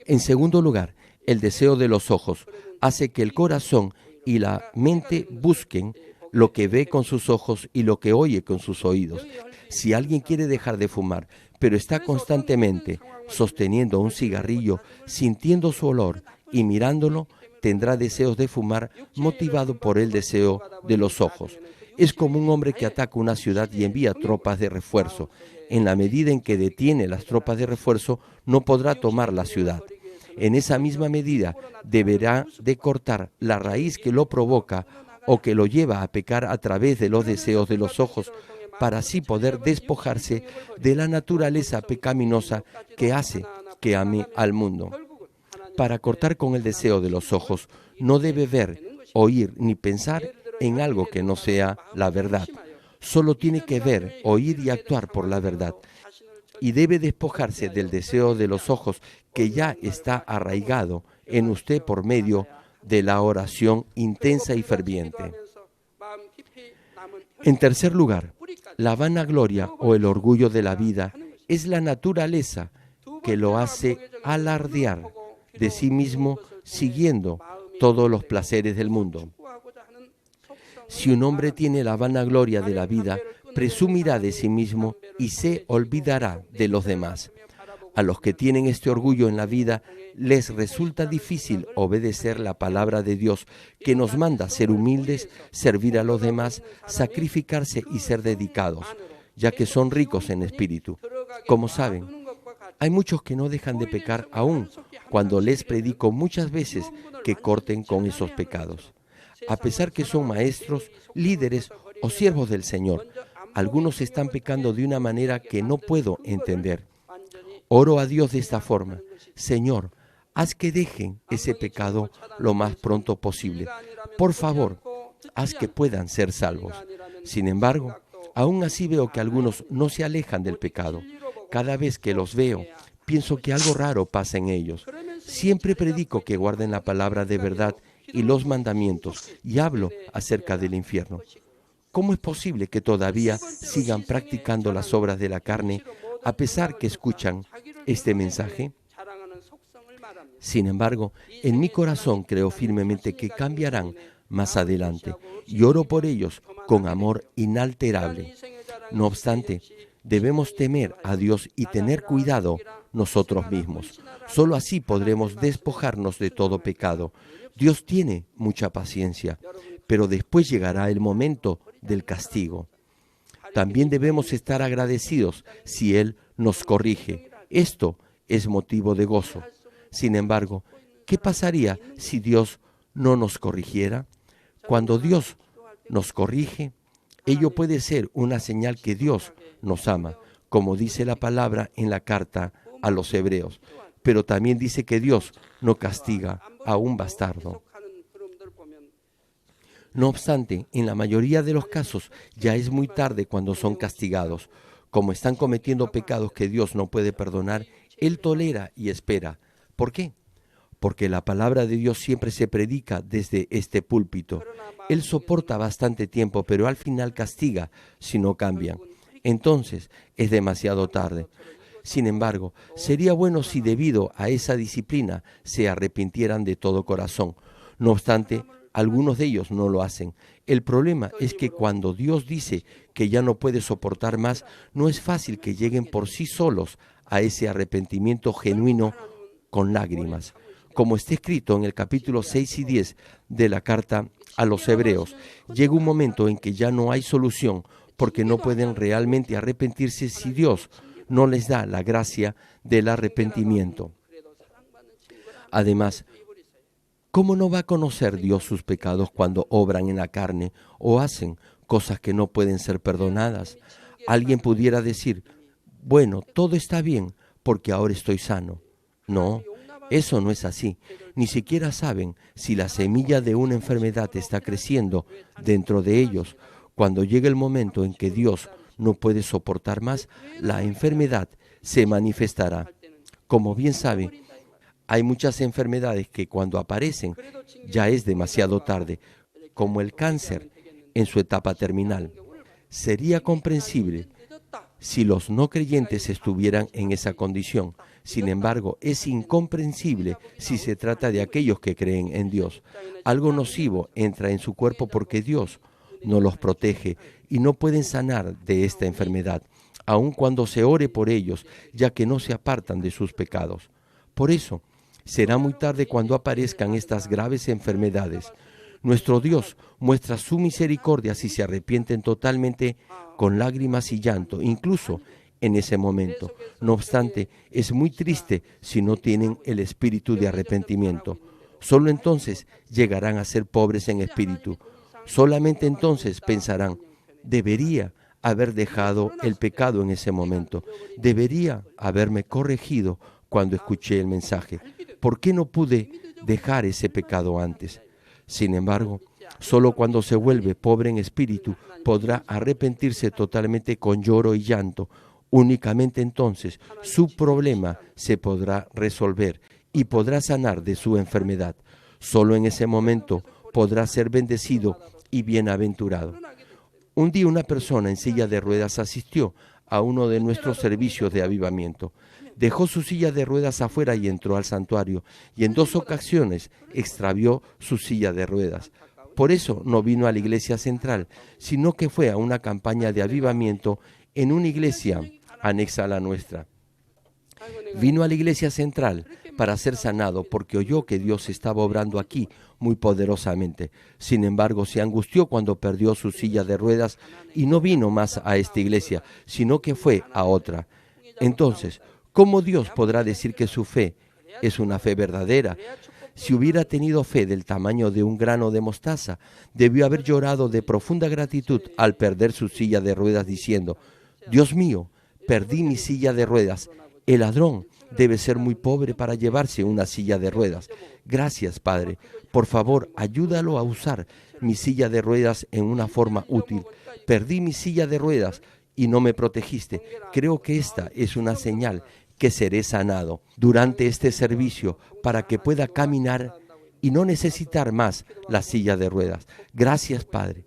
En segundo lugar, el deseo de los ojos hace que el corazón y la mente busquen lo que ve con sus ojos y lo que oye con sus oídos. Si alguien quiere dejar de fumar, pero está constantemente sosteniendo un cigarrillo, sintiendo su olor y mirándolo, tendrá deseos de fumar motivado por el deseo de los ojos. Es como un hombre que ataca una ciudad y envía tropas de refuerzo. En la medida en que detiene las tropas de refuerzo, no podrá tomar la ciudad. En esa misma medida, deberá de cortar la raíz que lo provoca o que lo lleva a pecar a través de los deseos de los ojos, para así poder despojarse de la naturaleza pecaminosa que hace que ame al mundo. Para cortar con el deseo de los ojos, no debe ver, oír ni pensar en algo que no sea la verdad. Solo tiene que ver, oír y actuar por la verdad. Y debe despojarse del deseo de los ojos que ya está arraigado en usted por medio de la oración intensa y ferviente. En tercer lugar, la vanagloria o el orgullo de la vida es la naturaleza que lo hace alardear de sí mismo siguiendo todos los placeres del mundo. Si un hombre tiene la vanagloria de la vida, presumirá de sí mismo y se olvidará de los demás. A los que tienen este orgullo en la vida, les resulta difícil obedecer la palabra de Dios, que nos manda ser humildes, servir a los demás, sacrificarse y ser dedicados, ya que son ricos en espíritu. Como saben, hay muchos que no dejan de pecar aún cuando les predico muchas veces que corten con esos pecados. A pesar que son maestros, líderes o siervos del Señor, algunos están pecando de una manera que no puedo entender. Oro a Dios de esta forma: Señor, haz que dejen ese pecado lo más pronto posible. Por favor, haz que puedan ser salvos. Sin embargo, aún así veo que algunos no se alejan del pecado. Cada vez que los veo, pienso que algo raro pasa en ellos. Siempre predico que guarden la palabra de verdad y los mandamientos, y hablo acerca del infierno. ¿Cómo es posible que todavía sigan practicando las obras de la carne a pesar que escuchan este mensaje? Sin embargo, en mi corazón creo firmemente que cambiarán más adelante y oro por ellos con amor inalterable. No obstante, debemos temer a Dios y tener cuidado nosotros mismos. Solo así podremos despojarnos de todo pecado. Dios tiene mucha paciencia, pero después llegará el momento del castigo. También debemos estar agradecidos si Él nos corrige. Esto es motivo de gozo. Sin embargo, ¿qué pasaría si Dios no nos corrigiera? Cuando Dios nos corrige, ello puede ser una señal que Dios nos ama, como dice la palabra en la carta a los Hebreos. Pero también dice que Dios no castiga a un bastardo. No obstante, en la mayoría de los casos ya es muy tarde cuando son castigados. Como están cometiendo pecados que Dios no puede perdonar, Él tolera y espera. ¿Por qué? Porque la palabra de Dios siempre se predica desde este púlpito. Él soporta bastante tiempo, pero al final castiga si no cambian. Entonces es demasiado tarde. Sin embargo, sería bueno si debido a esa disciplina se arrepintieran de todo corazón. No obstante, algunos de ellos no lo hacen. El problema es que cuando Dios dice que ya no puede soportar más, no es fácil que lleguen por sí solos a ese arrepentimiento genuino con lágrimas. Como está escrito en el capítulo 6 y 10 de la carta a los Hebreos, llega un momento en que ya no hay solución porque no pueden realmente arrepentirse si Dios no les da la gracia del arrepentimiento. Además, ¿cómo no va a conocer Dios sus pecados cuando obran en la carne o hacen cosas que no pueden ser perdonadas? Alguien pudiera decir, bueno, todo está bien porque ahora estoy sano. No, eso no es así. Ni siquiera saben si la semilla de una enfermedad está creciendo dentro de ellos. Cuando llega el momento en que Dios no puede soportar más, la enfermedad se manifestará. Como bien saben, hay muchas enfermedades que cuando aparecen ya es demasiado tarde, como el cáncer en su etapa terminal. Sería comprensible si los no creyentes estuvieran en esa condición. Sin embargo, es incomprensible si se trata de aquellos que creen en Dios. Algo nocivo entra en su cuerpo porque Dios no los protege y no pueden sanar de esta enfermedad, aun cuando se ore por ellos, ya que no se apartan de sus pecados. Por eso, será muy tarde cuando aparezcan estas graves enfermedades. Nuestro Dios muestra su misericordia si se arrepienten totalmente con lágrimas y llanto, incluso en ese momento. No obstante, es muy triste si no tienen el espíritu de arrepentimiento. Solo entonces llegarán a ser pobres en espíritu. Solamente entonces pensarán, debería haber dejado el pecado en ese momento. Debería haberme corregido cuando escuché el mensaje. ¿Por qué no pude dejar ese pecado antes? Sin embargo, Solo cuando se vuelve pobre en espíritu podrá arrepentirse totalmente con lloro y llanto. Únicamente entonces su problema se podrá resolver y podrá sanar de su enfermedad. Solo en ese momento podrá ser bendecido y bienaventurado. Un día una persona en silla de ruedas asistió a uno de nuestros servicios de avivamiento. Dejó su silla de ruedas afuera y entró al santuario, y en 2 ocasiones extravió su silla de ruedas. Por eso no vino a la iglesia central, sino que fue a una campaña de avivamiento en una iglesia anexa a la nuestra. Vino a la iglesia central para ser sanado porque oyó que Dios estaba obrando aquí muy poderosamente. Sin embargo, se angustió cuando perdió su silla de ruedas y no vino más a esta iglesia, sino que fue a otra. Entonces, ¿cómo Dios podrá decir que su fe es una fe verdadera? Si hubiera tenido fe del tamaño de un grano de mostaza, debió haber llorado de profunda gratitud al perder su silla de ruedas diciendo: Dios mío, perdí mi silla de ruedas. El ladrón debe ser muy pobre para llevarse una silla de ruedas. Gracias, Padre. Por favor, ayúdalo a usar mi silla de ruedas en una forma útil. Perdí mi silla de ruedas y no me protegiste. Creo que esta es una señal que seré sanado durante este servicio para que pueda caminar y no necesitar más la silla de ruedas. Gracias, Padre.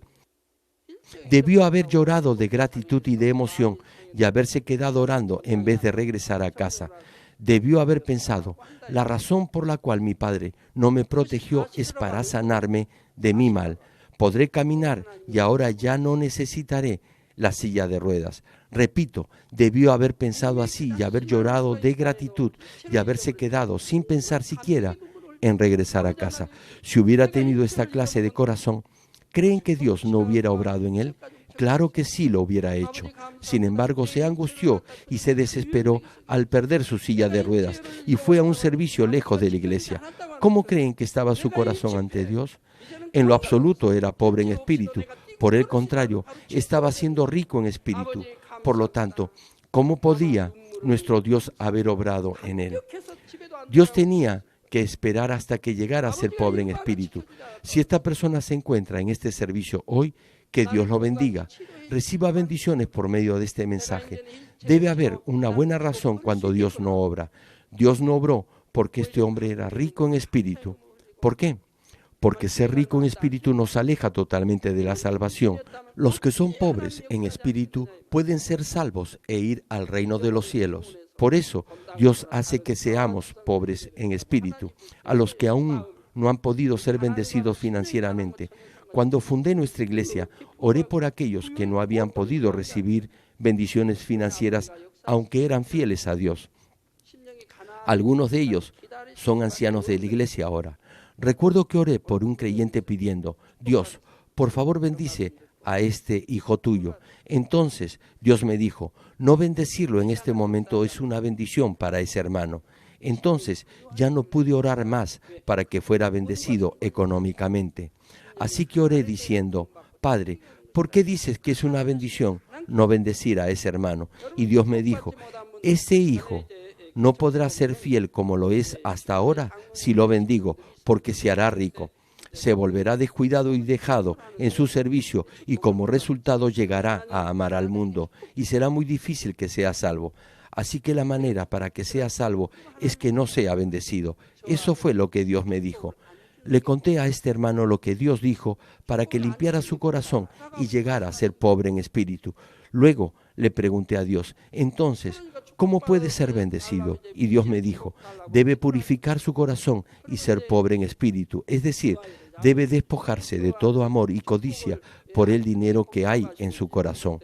Debió haber llorado de gratitud y de emoción y haberse quedado orando en vez de regresar a casa. Debió haber pensado: la razón por la cual mi padre no me protegió es para sanarme de mi mal. Podré caminar y ahora ya no necesitaré la silla de ruedas. Repito, debió haber pensado así y haber llorado de gratitud y haberse quedado sin pensar siquiera en regresar a casa. Si hubiera tenido esta clase de corazón, ¿creen que Dios no hubiera obrado en él? Claro que sí lo hubiera hecho. Sin embargo, se angustió y se desesperó al perder su silla de ruedas y fue a un servicio lejos de la iglesia. ¿Cómo creen que estaba su corazón ante Dios? En lo absoluto era pobre en espíritu. Por el contrario, estaba siendo rico en espíritu. Por lo tanto, ¿cómo podía nuestro Dios haber obrado en él? Dios tenía que esperar hasta que llegara a ser pobre en espíritu. Si esta persona se encuentra en este servicio hoy, que Dios lo bendiga. Reciba bendiciones por medio de este mensaje. Debe haber una buena razón cuando Dios no obra. Dios no obró porque este hombre era rico en espíritu. ¿Por qué? Porque ser rico en espíritu nos aleja totalmente de la salvación. Los que son pobres en espíritu pueden ser salvos e ir al reino de los cielos. Por eso, Dios hace que seamos pobres en espíritu, a los que aún no han podido ser bendecidos financieramente. Cuando fundé nuestra iglesia, oré por aquellos que no habían podido recibir bendiciones financieras, aunque eran fieles a Dios. Algunos de ellos son ancianos de la iglesia ahora. Recuerdo que oré por un creyente pidiendo: Dios, por favor bendice a este hijo tuyo. Entonces Dios me dijo: no bendecirlo en este momento es una bendición para ese hermano. Entonces ya no pude orar más para que fuera bendecido económicamente. Así que oré diciendo: Padre, ¿por qué dices que es una bendición no bendecir a ese hermano? Y Dios me dijo: ese hijo no podrá ser fiel como lo es hasta ahora si lo bendigo, porque se hará rico. Se volverá descuidado y dejado en su servicio y como resultado llegará a amar al mundo y será muy difícil que sea salvo. Así que la manera para que sea salvo es que no sea bendecido. Eso fue lo que Dios me dijo. Le conté a este hermano lo que Dios dijo para que limpiara su corazón y llegara a ser pobre en espíritu. Luego le pregunté a Dios: entonces, ¿cómo puede ser bendecido? Y Dios me dijo: debe purificar su corazón y ser pobre en espíritu, es decir, debe despojarse de todo amor y codicia por el dinero que hay en su corazón.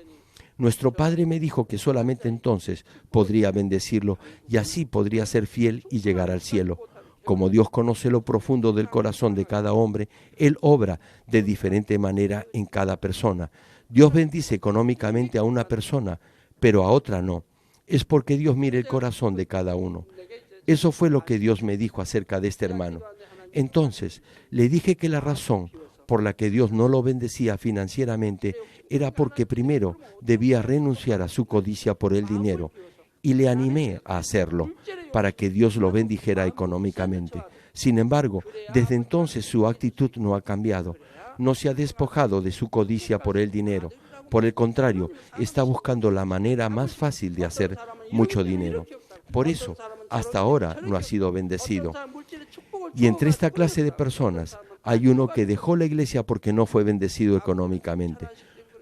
Nuestro Padre me dijo que solamente entonces podría bendecirlo y así podría ser fiel y llegar al cielo. Como Dios conoce lo profundo del corazón de cada hombre, Él obra de diferente manera en cada persona. Dios bendice económicamente a una persona, pero a otra no. Es porque Dios mira el corazón de cada uno. Eso fue lo que Dios me dijo acerca de este hermano. Entonces, le dije que la razón por la que Dios no lo bendecía financieramente era porque primero debía renunciar a su codicia por el dinero, y le animé a hacerlo para que Dios lo bendijera económicamente. Sin embargo, desde entonces su actitud no ha cambiado. no se ha despojado de su codicia por el dinero. Por el contrario, está buscando la manera más fácil de hacer mucho dinero. Por eso, hasta ahora no ha sido bendecido. Y entre esta clase de personas hay uno que dejó la iglesia porque no fue bendecido económicamente.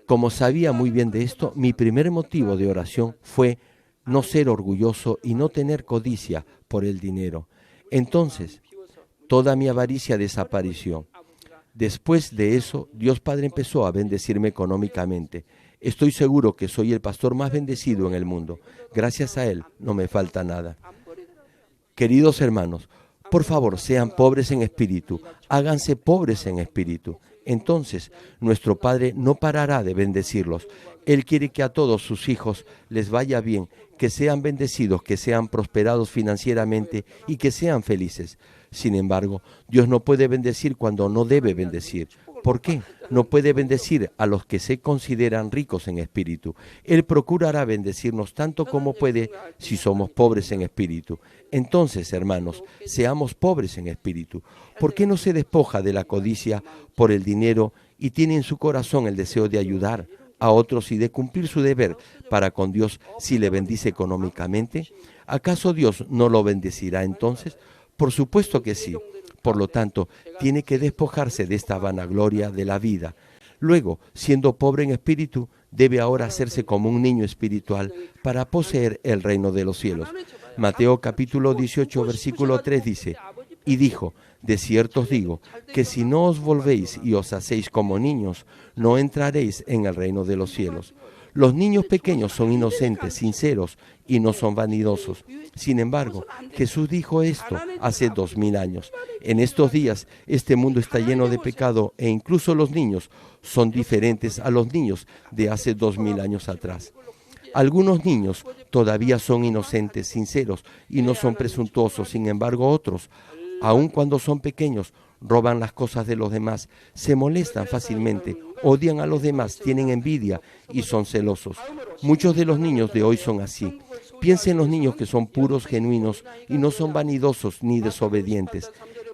Como sabía muy bien de esto, mi primer motivo de oración fue no ser orgulloso y no tener codicia por el dinero. Entonces, toda mi avaricia desapareció. Después de eso, Dios Padre empezó a bendecirme económicamente. Estoy seguro que soy el pastor más bendecido en el mundo. Gracias a Él no me falta nada. Queridos hermanos, por favor, sean pobres en espíritu, háganse pobres en espíritu. Entonces, nuestro Padre no parará de bendecirlos. Él quiere que a todos sus hijos les vaya bien, que sean bendecidos, que sean prosperados financieramente y que sean felices. Sin embargo, Dios no puede bendecir cuando no debe bendecir. ¿Por qué? No puede bendecir a los que se consideran ricos en espíritu. Él procurará bendecirnos tanto como puede si somos pobres en espíritu. Entonces, hermanos, seamos pobres en espíritu. ¿Por qué no se despoja de la codicia por el dinero y tiene en su corazón el deseo de ayudar a otros y de cumplir su deber para con Dios si le bendice económicamente? ¿Acaso Dios no lo bendecirá entonces? Por supuesto que sí. Por lo tanto, tiene que despojarse de esta vanagloria de la vida. Luego, siendo pobre en espíritu, debe ahora hacerse como un niño espiritual para poseer el reino de los cielos. Mateo capítulo 18, versículo 3 dice, y dijo, de cierto os digo, que si no os volvéis y os hacéis como niños, no entraréis en el reino de los cielos. Los niños pequeños son inocentes, sinceros y no son vanidosos. Sin embargo, Jesús dijo esto hace 2000 años. En estos días, este mundo está lleno de pecado e incluso los niños son diferentes a los niños de hace 2000 años atrás. Algunos niños todavía son inocentes, sinceros y no son presuntuosos. Sin embargo, otros, aun cuando son pequeños, roban las cosas de los demás, se molestan fácilmente, odian a los demás, tienen envidia y son celosos. Muchos de los niños de hoy son así. Piensen en los niños que son puros, genuinos y no son vanidosos ni desobedientes.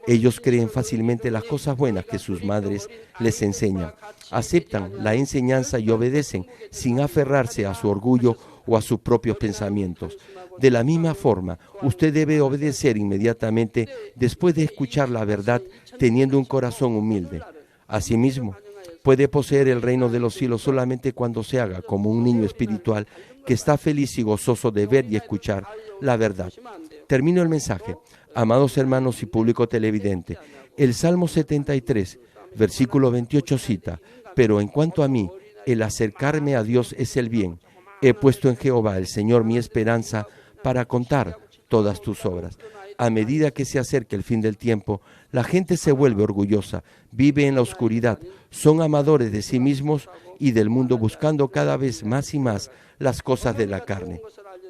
Ellos creen fácilmente las cosas buenas que sus madres les enseñan. Aceptan la enseñanza y obedecen sin aferrarse a su orgullo o a sus propios pensamientos. De la misma forma, usted debe obedecer inmediatamente después de escuchar la verdad, teniendo un corazón humilde. Asimismo, puede poseer el reino de los cielos solamente cuando se haga como un niño espiritual que está feliz y gozoso de ver y escuchar la verdad. Termino el mensaje. Amados hermanos y público televidente, el Salmo 73, versículo 28 cita, pero en cuanto a mí, el acercarme a Dios es el bien. He puesto en Jehová, el Señor, mi esperanza para contar todas tus obras. A medida que se acerca el fin del tiempo, la gente se vuelve orgullosa, vive en la oscuridad, son amadores de sí mismos y del mundo, buscando cada vez más y más las cosas de la carne.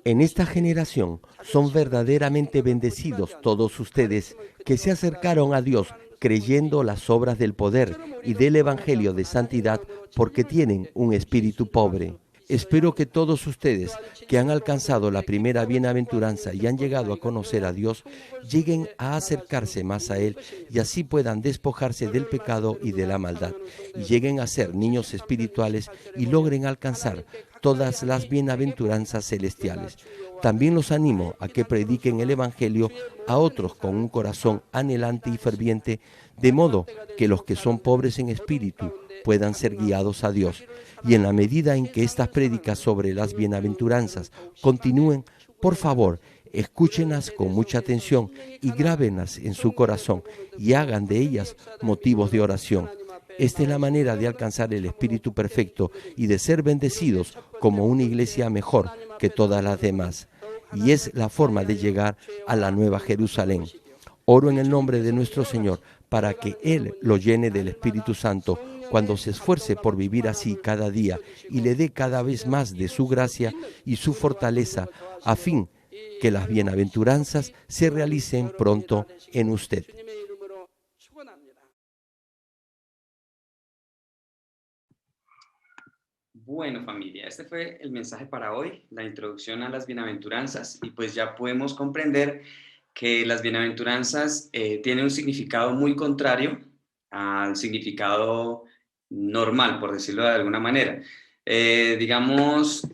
En esta generación son verdaderamente bendecidos todos ustedes que se acercaron a Dios creyendo las obras del poder y del Evangelio de santidad porque tienen un espíritu pobre. Espero que todos ustedes que han alcanzado la primera bienaventuranza y han llegado a conocer a Dios, lleguen a acercarse más a Él y así puedan despojarse del pecado y de la maldad, y lleguen a ser niños espirituales y logren alcanzar todas las bienaventuranzas celestiales. También los animo a que prediquen el Evangelio a otros con un corazón anhelante y ferviente, de modo que los que son pobres en espíritu puedan ser guiados a Dios. Y en la medida en que estas prédicas sobre las bienaventuranzas continúen, por favor, escúchenlas con mucha atención y grábenlas en su corazón y hagan de ellas motivos de oración. Esta es la manera de alcanzar el Espíritu perfecto y de ser bendecidos como una iglesia mejor que todas las demás. Y es la forma de llegar a la Nueva Jerusalén. Oro en el nombre de nuestro Señor para que Él lo llene del Espíritu Santo cuando se esfuerce por vivir así cada día y le dé cada vez más de su gracia y su fortaleza a fin que las bienaventuranzas se realicen pronto en usted. Bueno, familia, este fue el mensaje para hoy, la introducción a las bienaventuranzas, y pues ya podemos comprender que las bienaventuranzas tienen un significado muy contrario al significado normal, por decirlo de alguna manera. Digamos,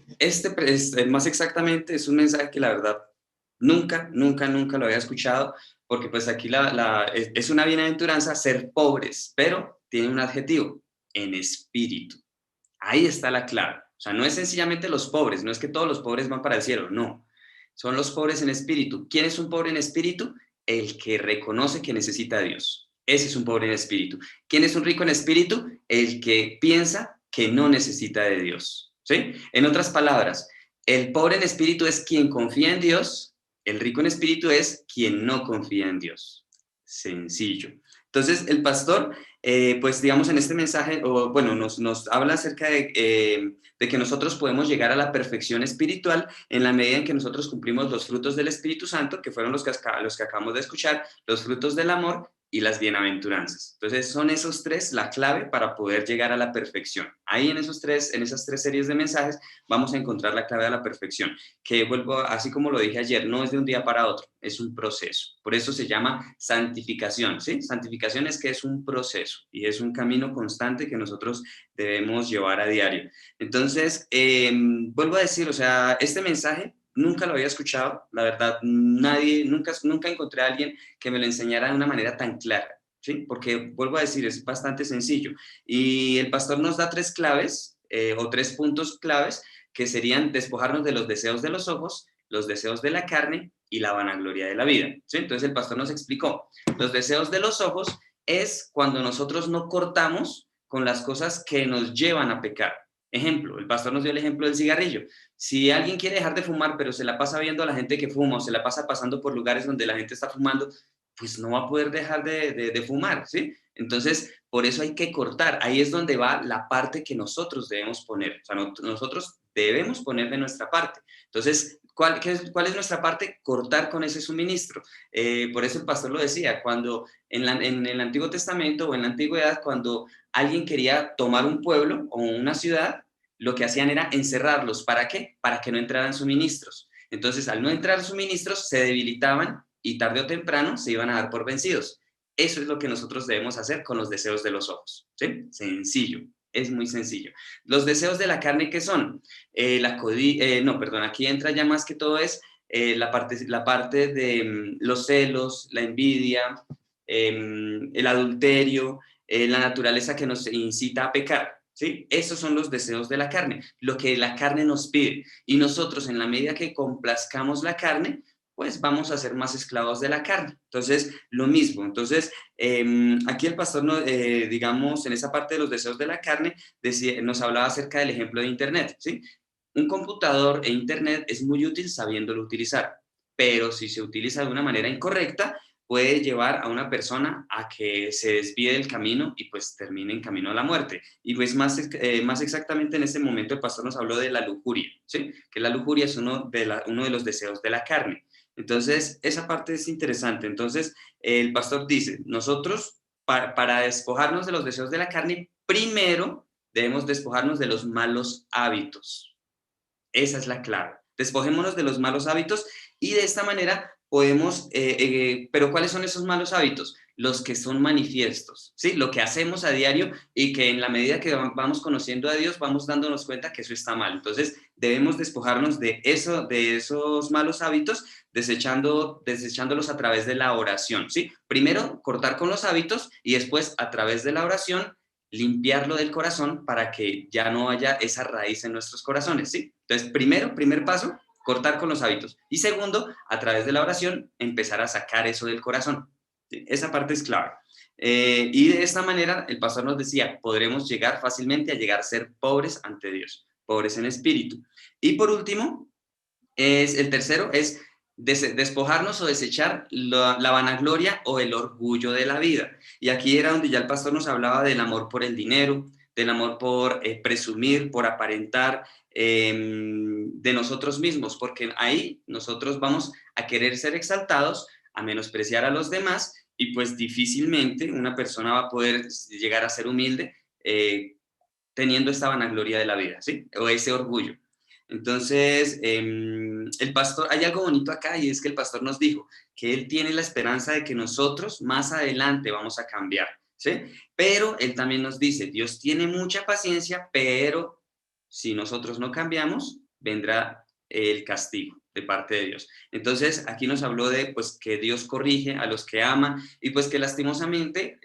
más exactamente es un mensaje que la verdad nunca lo había escuchado, porque pues aquí es una bienaventuranza ser pobres, pero tiene un adjetivo, en espíritu. Ahí está la clave. O sea, no es sencillamente los pobres, no es que todos los pobres van para el cielo, no. Son los pobres en espíritu. ¿Quién es un pobre en espíritu? El que reconoce que necesita a Dios. Ese es un pobre en espíritu. ¿Quién es un rico en espíritu? El que piensa que no necesita de Dios. ¿Sí? En otras palabras, el pobre en espíritu es quien confía en Dios, el rico en espíritu es quien no confía en Dios. Sencillo. Entonces, el pastor, pues digamos en este mensaje, o bueno, nos habla acerca de que nosotros podemos llegar a la perfección espiritual en la medida en que nosotros cumplimos los frutos del Espíritu Santo, que fueron los que acabamos de escuchar, los frutos del amor y las bienaventuranzas. Entonces, son esos tres la clave para poder llegar a la perfección. Ahí en esas tres series de mensajes vamos a encontrar la clave de la perfección, que vuelvo, así como lo dije ayer, no es de un día para otro, es un proceso. Por eso se llama santificación, ¿sí? Santificación es que es un proceso y es un camino constante que nosotros debemos llevar a diario. Entonces, vuelvo a decir, o sea, este mensaje nunca lo había escuchado, la verdad, nunca encontré a alguien que me lo enseñara de una manera tan clara, ¿sí? Porque, vuelvo a decir, es bastante sencillo. Y el pastor nos da tres claves, o tres puntos claves, que serían despojarnos de los deseos de los ojos, los deseos de la carne y la vanagloria de la vida, ¿sí? Entonces el pastor nos explicó, los deseos de los ojos es cuando nosotros no cortamos con las cosas que nos llevan a pecar. Ejemplo, el pastor nos dio el ejemplo del cigarrillo. Si alguien quiere dejar de fumar, pero se la pasa viendo a la gente que fuma o se la pasa pasando por lugares donde la gente está fumando, pues no va a poder dejar de fumar, ¿sí? Entonces, por eso hay que cortar. Ahí es donde va la parte que nosotros debemos poner. O sea, nosotros debemos poner de nuestra parte. Entonces, ¿cuál es nuestra parte? Cortar con ese suministro. Por eso el pastor lo decía, cuando en el Antiguo Testamento o en la Antigüedad, cuando alguien quería tomar un pueblo o una ciudad, lo que hacían era encerrarlos. ¿Para qué? Para que no entraran suministros. Entonces, al no entrar suministros, se debilitaban y tarde o temprano se iban a dar por vencidos. Eso es lo que nosotros debemos hacer con los deseos de los ojos, ¿sí? Sencillo, es muy sencillo. Los deseos de la carne, ¿qué son? Aquí entra ya más que todo es la parte de los celos, la envidia, el adulterio, la naturaleza que nos incita a pecar. ¿Sí? Esos son los deseos de la carne, lo que la carne nos pide. Y nosotros, en la medida que complazcamos la carne, pues vamos a ser más esclavos de la carne. Entonces, lo mismo. Entonces, aquí el pastor, digamos, en esa parte de los deseos de la carne, nos hablaba acerca del ejemplo de Internet, ¿sí? Un computador e Internet es muy útil sabiéndolo utilizar, pero si se utiliza de una manera incorrecta, puede llevar a una persona a que se desvíe del camino y pues termine en camino a la muerte. Y pues más exactamente en este momento el pastor nos habló de la lujuria, ¿sí? Que la lujuria es uno de los deseos de la carne. Entonces, esa parte es interesante. Entonces, el pastor dice, nosotros para despojarnos de los deseos de la carne, primero debemos despojarnos de los malos hábitos. Esa es la clave. Despojémonos de los malos hábitos y de esta manera podemos, pero ¿cuáles son esos malos hábitos? Los que son manifiestos, ¿sí? Lo que hacemos a diario y que en la medida que vamos conociendo a Dios vamos dándonos cuenta que eso está mal. Entonces debemos despojarnos de esos malos hábitos desechándolos a través de la oración, ¿sí? Primero cortar con los hábitos y después a través de la oración limpiarlo del corazón para que ya no haya esa raíz en nuestros corazones, ¿sí? Entonces, primer paso, cortar con los hábitos. Y segundo, a través de la oración, empezar a sacar eso del corazón. ¿Sí? Esa parte es clave. Y de esta manera, el pastor nos decía, podremos llegar fácilmente a llegar a ser pobres ante Dios, pobres en espíritu. Y por último, el tercero es despojarnos o desechar la vanagloria o el orgullo de la vida. Y aquí era donde ya el pastor nos hablaba del amor por el dinero, del amor por presumir, por aparentar de nosotros mismos, porque ahí nosotros vamos a querer ser exaltados, a menospreciar a los demás, y pues difícilmente una persona va a poder llegar a ser humilde teniendo esta vanagloria de la vida, ¿sí? O ese orgullo. Entonces, el pastor, hay algo bonito acá y es que el pastor nos dijo que él tiene la esperanza de que nosotros más adelante vamos a cambiar. ¿sí? Pero él también nos dice, Dios tiene mucha paciencia, pero si nosotros no cambiamos, vendrá el castigo de parte de Dios. Entonces, aquí nos habló de pues, que Dios corrige a los que ama y pues que lastimosamente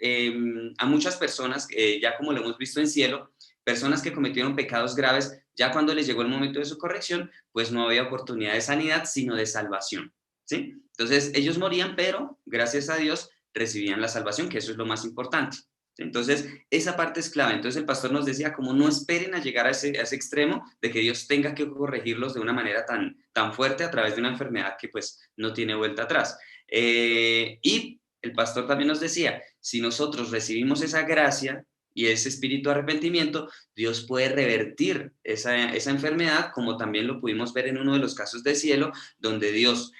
a muchas personas, ya como lo hemos visto en cielo, personas que cometieron pecados graves, ya cuando les llegó el momento de su corrección, pues no había oportunidad de sanidad, sino de salvación, ¿sí? Entonces, ellos morían, pero gracias a Dios recibían la salvación, que eso es lo más importante. Entonces, esa parte es clave. Entonces, el pastor nos decía, como no esperen a llegar a ese extremo de que Dios tenga que corregirlos de una manera tan fuerte a través de una enfermedad que pues no tiene vuelta atrás. Y el pastor también nos decía, si nosotros recibimos esa gracia y ese espíritu de arrepentimiento, Dios puede revertir esa enfermedad, como también lo pudimos ver en uno de los casos de cielo, donde Dios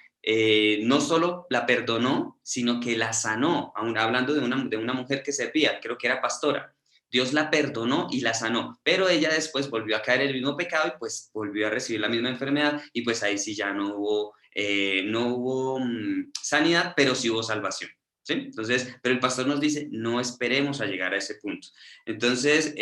no solo la perdonó, sino que la sanó, hablando de una mujer que servía, creo que era pastora. Dios la perdonó y la sanó, pero ella después volvió a caer en el mismo pecado y pues volvió a recibir la misma enfermedad y pues ahí sí ya no hubo sanidad, pero sí hubo salvación. ¿Sí? Entonces, pero el pastor nos dice, no esperemos a llegar a ese punto. Entonces,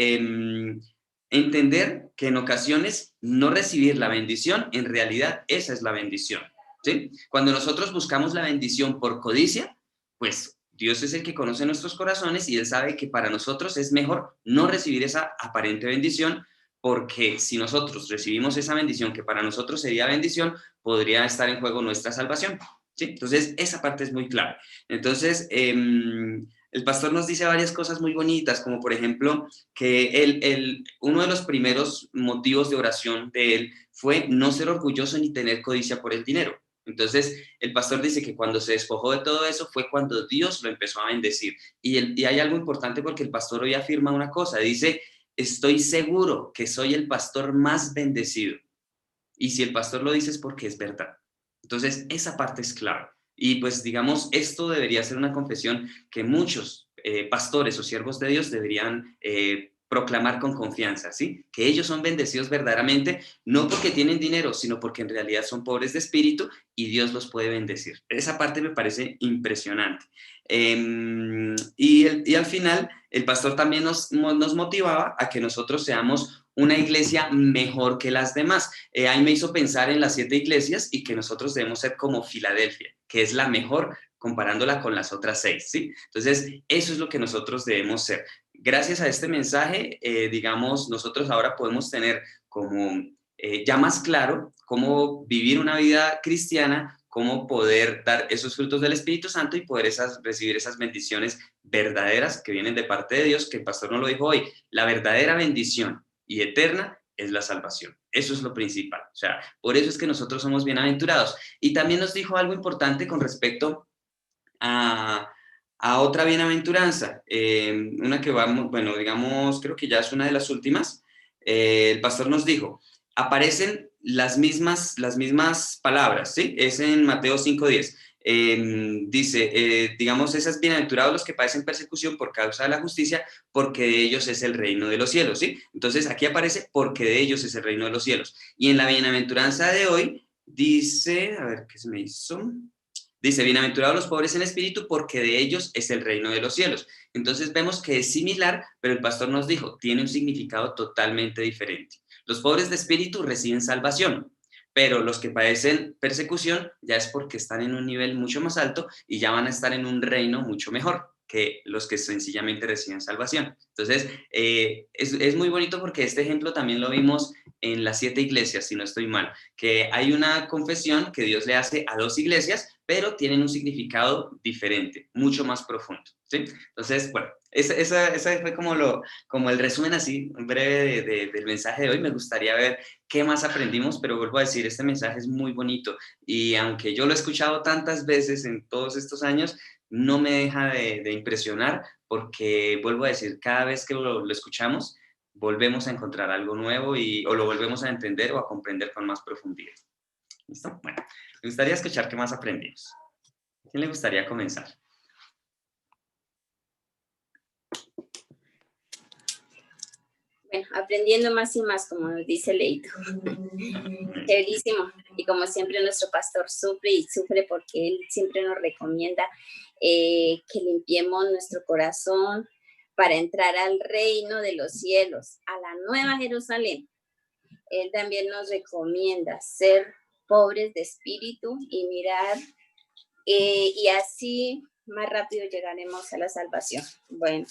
entender que en ocasiones no recibir la bendición, en realidad esa es la bendición. ¿Sí? Cuando nosotros buscamos la bendición por codicia, pues Dios es el que conoce nuestros corazones y Él sabe que para nosotros es mejor no recibir esa aparente bendición, porque si nosotros recibimos esa bendición que para nosotros sería bendición, podría estar en juego nuestra salvación. ¿Sí? Entonces, esa parte es muy clave. Entonces, el pastor nos dice varias cosas muy bonitas, como por ejemplo, que uno de los primeros motivos de oración de él fue no ser orgulloso ni tener codicia por el dinero. Entonces, el pastor dice que cuando se despojó de todo eso fue cuando Dios lo empezó a bendecir. Y hay algo importante porque el pastor hoy afirma una cosa, dice, estoy seguro que soy el pastor más bendecido. Y si el pastor lo dice es porque es verdad. Entonces, esa parte es clave. Y pues, digamos, esto debería ser una confesión que muchos pastores o siervos de Dios deberían proclamar con confianza, ¿sí? Que ellos son bendecidos verdaderamente, no porque tienen dinero, sino porque en realidad son pobres de espíritu y Dios los puede bendecir. Esa parte me parece impresionante. Y al final, el pastor también nos motivaba a que nosotros seamos una iglesia mejor que las demás. Ahí me hizo pensar en las 7 iglesias y que nosotros debemos ser como Filadelfia, que es la mejor comparándola con las otras 6, ¿sí? Entonces, eso es lo que nosotros debemos ser. Gracias a este mensaje, digamos, nosotros ahora podemos tener como ya más claro cómo vivir una vida cristiana, cómo poder dar esos frutos del Espíritu Santo y poder recibir esas bendiciones verdaderas que vienen de parte de Dios, que el pastor nos lo dijo hoy, la verdadera bendición y eterna es la salvación. Eso es lo principal. O sea, por eso es que nosotros somos bienaventurados. Y también nos dijo algo importante con respecto a otra bienaventuranza, una que vamos, bueno, digamos, creo que ya es una de las últimas. El pastor nos dijo, aparecen las mismas palabras, ¿sí? Es en Mateo 5:10. Dice, digamos, esas bienaventurados los que padecen persecución por causa de la justicia, porque de ellos es el reino de los cielos, ¿sí? Entonces aquí aparece, porque de ellos es el reino de los cielos. Y en la bienaventuranza de hoy dice, a ver, ¿qué se me hizo? Dice, bienaventurados los pobres en espíritu, porque de ellos es el reino de los cielos. Entonces vemos que es similar, pero el pastor nos dijo, tiene un significado totalmente diferente. Los pobres de espíritu reciben salvación, pero los que padecen persecución ya es porque están en un nivel mucho más alto y ya van a estar en un reino mucho mejor que los que sencillamente reciben salvación. Entonces, es muy bonito porque este ejemplo también lo vimos en las 7 iglesias, si no estoy mal, que hay una confesión que Dios le hace a 2 iglesias, pero tienen un significado diferente, mucho más profundo, ¿sí? Entonces, bueno, esa fue como el resumen así, breve del mensaje de hoy. Me gustaría ver qué más aprendimos, pero vuelvo a decir, este mensaje es muy bonito y aunque yo lo he escuchado tantas veces en todos estos años, no me deja de impresionar porque, vuelvo a decir, cada vez que lo escuchamos, volvemos a encontrar algo nuevo o lo volvemos a entender o a comprender con más profundidad. ¿Listo? Bueno, me gustaría escuchar qué más aprendimos. ¿A quién le gustaría comenzar? Bueno, aprendiendo más y más, como nos dice Leito. Chéverísimo. Y como siempre, nuestro pastor sufre y sufre porque él siempre nos recomienda que limpiemos nuestro corazón, para entrar al reino de los cielos, a la nueva Jerusalén. Él también nos recomienda ser pobres de espíritu y mirar, y así más rápido llegaremos a la salvación. Bueno,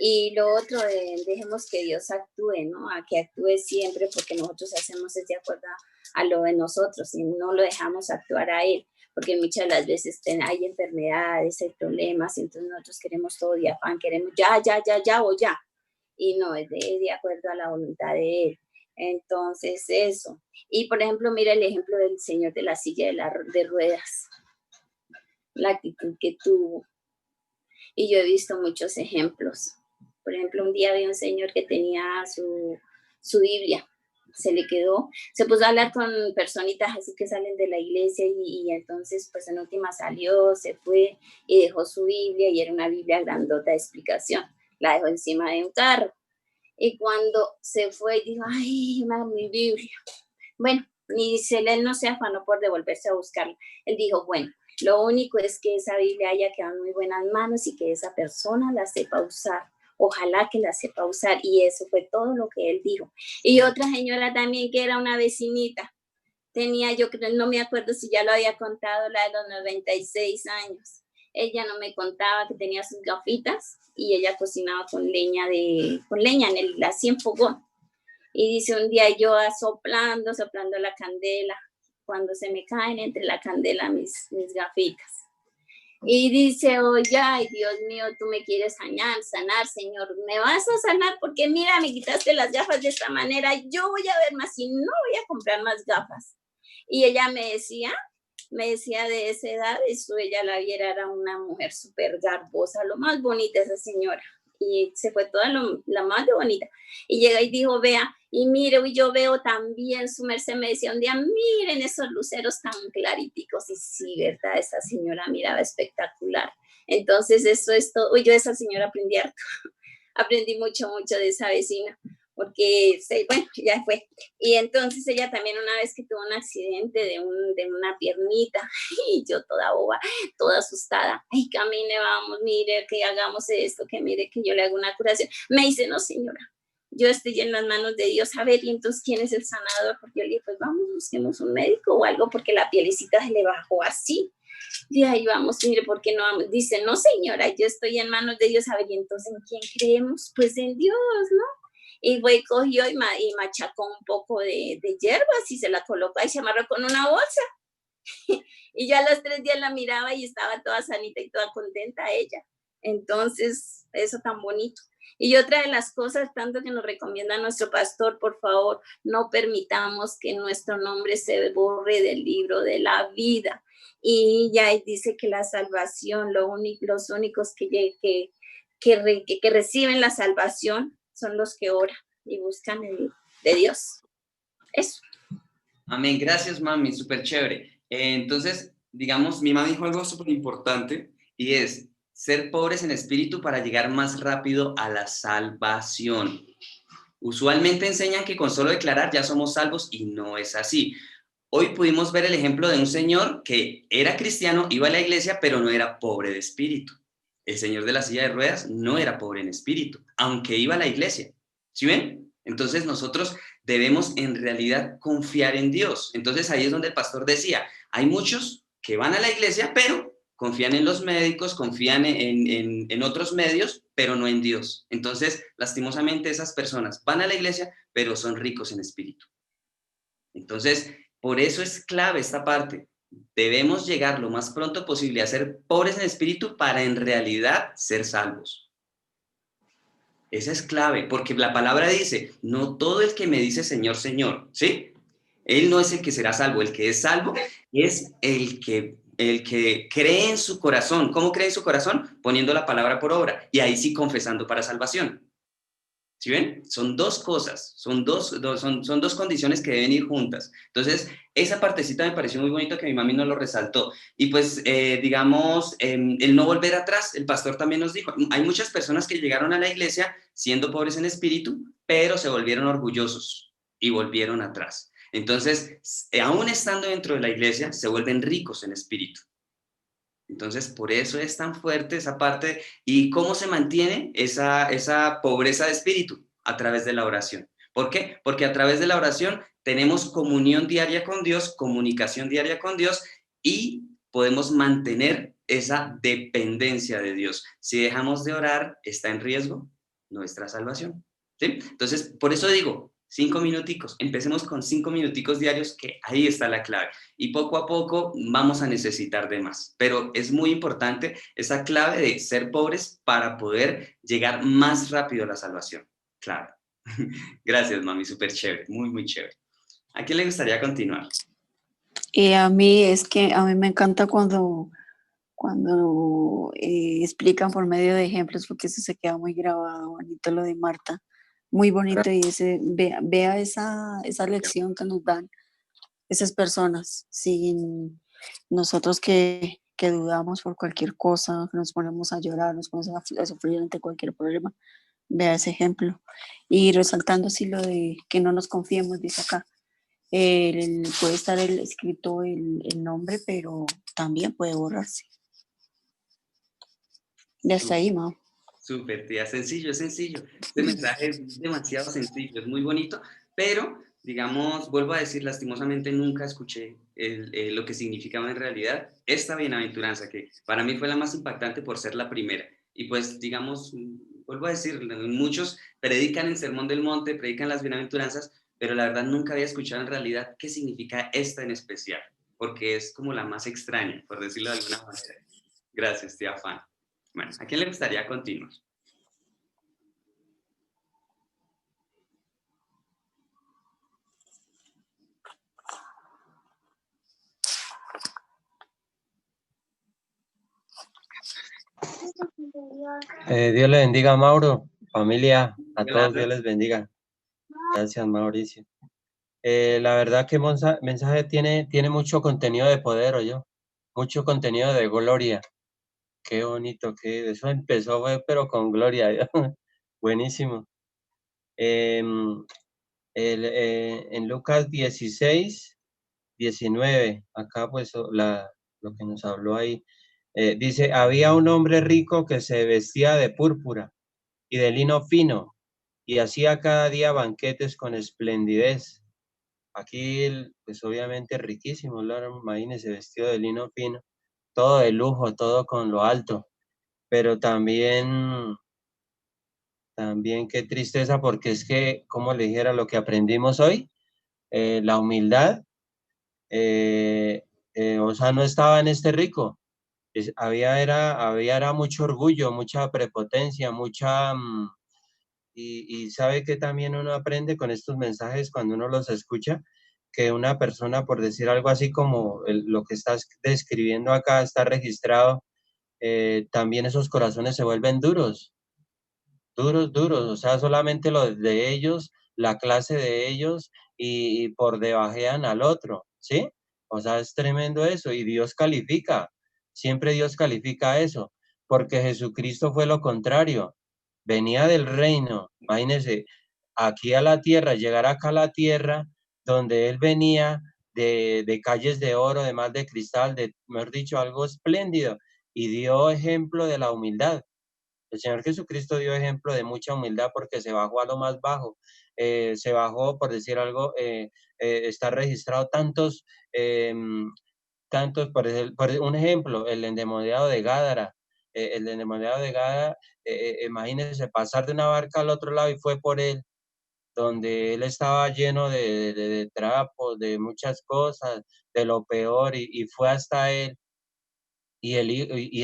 y lo otro, dejemos que Dios actúe, ¿no? A que actúe siempre, porque nosotros hacemos es de acuerdo a lo de nosotros y no lo dejamos actuar a Él, porque muchas de las veces hay enfermedades, hay problemas, entonces nosotros queremos todo de afán, queremos ya o ya, y no, es de acuerdo a la voluntad de Él. Entonces, eso. Y, por ejemplo, mira el ejemplo del señor de la silla de ruedas, la actitud que tuvo. Y yo he visto muchos ejemplos. Por ejemplo, un día vi un señor que tenía su Biblia, se le quedó, se puso a hablar con personitas así que salen de la iglesia y entonces pues en última salió, se fue y dejó su Biblia y era una Biblia grandota de explicación, la dejó encima de un carro. Y cuando se fue, dijo, ay, mi Biblia. Bueno, él no se afanó por devolverse a buscarla. Él dijo, bueno, lo único es que esa Biblia haya quedado en muy buenas manos y que esa persona la sepa usar. Ojalá que la sepa usar. Y eso fue todo lo que él dijo. Y otra señora también que era una vecinita. Tenía, yo creo, no me acuerdo si ya lo había contado, la de los 96 años. Ella no me contaba que tenía sus gafitas y ella cocinaba con leña así en fogón. Y dice, un día yo soplando la candela, cuando se me caen entre la candela mis gafitas. Y dice, oye, ay, Dios mío, tú me quieres sanar, Señor, me vas a sanar porque mira, me quitaste las gafas de esta manera, yo voy a ver más y no voy a comprar más gafas. Y ella me decía de esa edad, eso ella la viera, era una mujer súper garbosa, lo más bonita esa señora. Y se fue toda la más de bonita. Y llega y dijo, vea, y mire, y yo veo también, su merced me decía un día, miren esos luceros tan clariticos. Y sí, verdad, esa señora miraba espectacular. Entonces eso es todo. Uy, yo de esa señora aprendí harto. Aprendí mucho de esa vecina. Porque, bueno, ya fue. Y entonces ella también una vez que tuvo un accidente de una piernita, y yo toda boba, toda asustada, ay, camine, vamos, mire, que hagamos esto, que mire, que yo le hago una curación. Me dice, no, señora, yo estoy en las manos de Dios. A ver, y entonces, ¿quién es el sanador? Porque yo le dije, pues vamos, busquemos un médico o algo, porque la pielecita se le bajó así. Y ahí vamos, mire, ¿por qué no vamos? Dice, no, señora, yo estoy en manos de Dios. A ver, y entonces, ¿en quién creemos? Pues en Dios, ¿no? Y fue, cogió y machacó un poco de hierbas y se la colocó y se amarró con una bolsa. Y ya a los 3 días la miraba y estaba toda sanita y toda contenta ella. Entonces, eso tan bonito. Y otra de las cosas, tanto que nos recomienda nuestro pastor, por favor, no permitamos que nuestro nombre se borre del libro de la vida. Y ya dice que la salvación, los únicos que reciben la salvación son los que oran y buscan de Dios. Eso. Amén. Gracias, mami. Súper chévere. Entonces, digamos, mi mamá dijo algo súper importante y es ser pobres en espíritu para llegar más rápido a la salvación. Usualmente enseñan que con solo declarar ya somos salvos y no es así. Hoy pudimos ver el ejemplo de un señor que era cristiano, iba a la iglesia, pero no era pobre de espíritu. El señor de la silla de ruedas no era pobre en espíritu, aunque iba a la iglesia. ¿Sí ven? Entonces nosotros debemos en realidad confiar en Dios. Entonces ahí es donde el pastor decía, hay muchos que van a la iglesia, pero confían en los médicos, confían en otros medios, pero no en Dios. Entonces, lastimosamente esas personas van a la iglesia, pero son ricos en espíritu. Entonces, por eso es clave esta parte. Debemos llegar lo más pronto posible a ser pobres en espíritu para en realidad ser salvos. Esa es clave, porque la palabra dice, no todo el que me dice Señor, Señor, ¿sí? Él no es el que será salvo, el que es salvo es el que cree en su corazón. ¿Cómo cree en su corazón? Poniendo la palabra por obra, y ahí sí confesando para salvación. ¿Sí ven? Son dos cosas, son dos condiciones que deben ir juntas. Entonces, esa partecita me pareció muy bonito que mi mami nos lo resaltó. Y pues, digamos, el no volver atrás, el pastor también nos dijo, hay muchas personas que llegaron a la iglesia siendo pobres en espíritu, pero se volvieron orgullosos y volvieron atrás. Entonces, aún estando dentro de la iglesia, se vuelven ricos en espíritu. Entonces, por eso es tan fuerte esa parte. ¿Y cómo se mantiene esa pobreza de espíritu? A través de la oración. ¿Por qué? Porque a través de la oración tenemos comunión diaria con Dios, comunicación diaria con Dios y podemos mantener esa dependencia de Dios. Si dejamos de orar, está en riesgo nuestra salvación. ¿Sí? Entonces, por eso digo, 5 minuticos. Empecemos con 5 minuticos diarios, que ahí está la clave. Y poco a poco vamos a necesitar de más. Pero es muy importante esa clave de ser pobres para poder llegar más rápido a la salvación. Claro. Gracias, mami, súper chévere, muy, muy chévere. ¿A quién le gustaría continuar? Y a mí es que a mí me encanta cuando explican por medio de ejemplos, porque eso se queda muy grabado, bonito lo de Marta, muy bonito, y vea esa lección que nos dan esas personas, sin nosotros que dudamos por cualquier cosa, que nos ponemos a llorar, nos ponemos a sufrir ante cualquier problema, vea ese ejemplo. Y resaltando así lo de que no nos confiemos, dice acá, puede estar escrito el nombre, pero también puede borrarse. De hasta ahí, ma. Súper, tía, sencillo, es sencillo. Este mensaje es demasiado sencillo, es muy bonito, pero, digamos, vuelvo a decir, lastimosamente nunca escuché lo que significaba en realidad esta bienaventuranza, que para mí fue la más impactante por ser la primera. Y pues, digamos, vuelvo a decir, muchos predican el Sermón del Monte, predican las bienaventuranzas, pero la verdad nunca había escuchado en realidad qué significa esta en especial, porque es como la más extraña, por decirlo de alguna manera. Gracias, tía Fan. Bueno, ¿a quién le gustaría continuar? Dios le bendiga, Mauro, familia, a todos Dios les bendiga. Gracias, Mauricio. La verdad que mensaje tiene mucho contenido de poder, ¿oyó? Mucho contenido de gloria. Qué bonito, que eso empezó, pero con gloria. Buenísimo. En Lucas 16, 19, acá pues lo que nos habló ahí, dice, había un hombre rico que se vestía de púrpura y de lino fino y hacía cada día banquetes con esplendidez. Aquí, pues obviamente riquísimo, imagínense, vestido de lino fino, todo de lujo, todo con lo alto, pero también qué tristeza, porque es que, como le dijera, lo que aprendimos hoy, la humildad, o sea, no estaba en este rico, había mucho orgullo, mucha prepotencia, y sabe que también uno aprende con estos mensajes cuando uno los escucha, que una persona, por decir algo así como lo que estás describiendo acá, está registrado, también esos corazones se vuelven duros, o sea, solamente lo de ellos, la clase de ellos, y por debajean al otro, ¿sí? O sea, es tremendo eso, y Dios califica, siempre Dios califica eso, porque Jesucristo fue lo contrario, venía del reino, imagínense, aquí a la tierra, llegar acá a la tierra, donde Él venía de calles de oro, de mar de cristal, mejor dicho, algo espléndido, y dio ejemplo de la humildad. El Señor Jesucristo dio ejemplo de mucha humildad porque se bajó a lo más bajo, se bajó, por decir algo, está registrado por un ejemplo, el endemoniado de Gádara. El endemoniado de Gádara, imagínense pasar de una barca al otro lado y fue por él, donde él estaba lleno de trapos, de muchas cosas, de lo peor, y fue hasta él. Y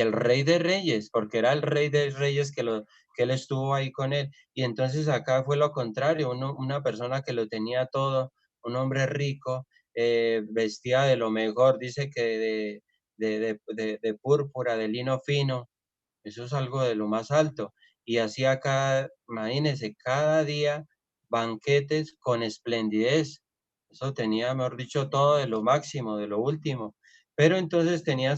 el rey de reyes, porque era el rey de reyes que él estuvo ahí con él. Y entonces acá fue lo contrario, una persona que lo tenía todo, un hombre rico, vestía de lo mejor, dice que de púrpura, de lino fino, eso es algo de lo más alto. Y hacía imagínense, cada día banquetes con esplendidez. Eso tenía, mejor dicho, todo de lo máximo, de lo último. Pero entonces tenía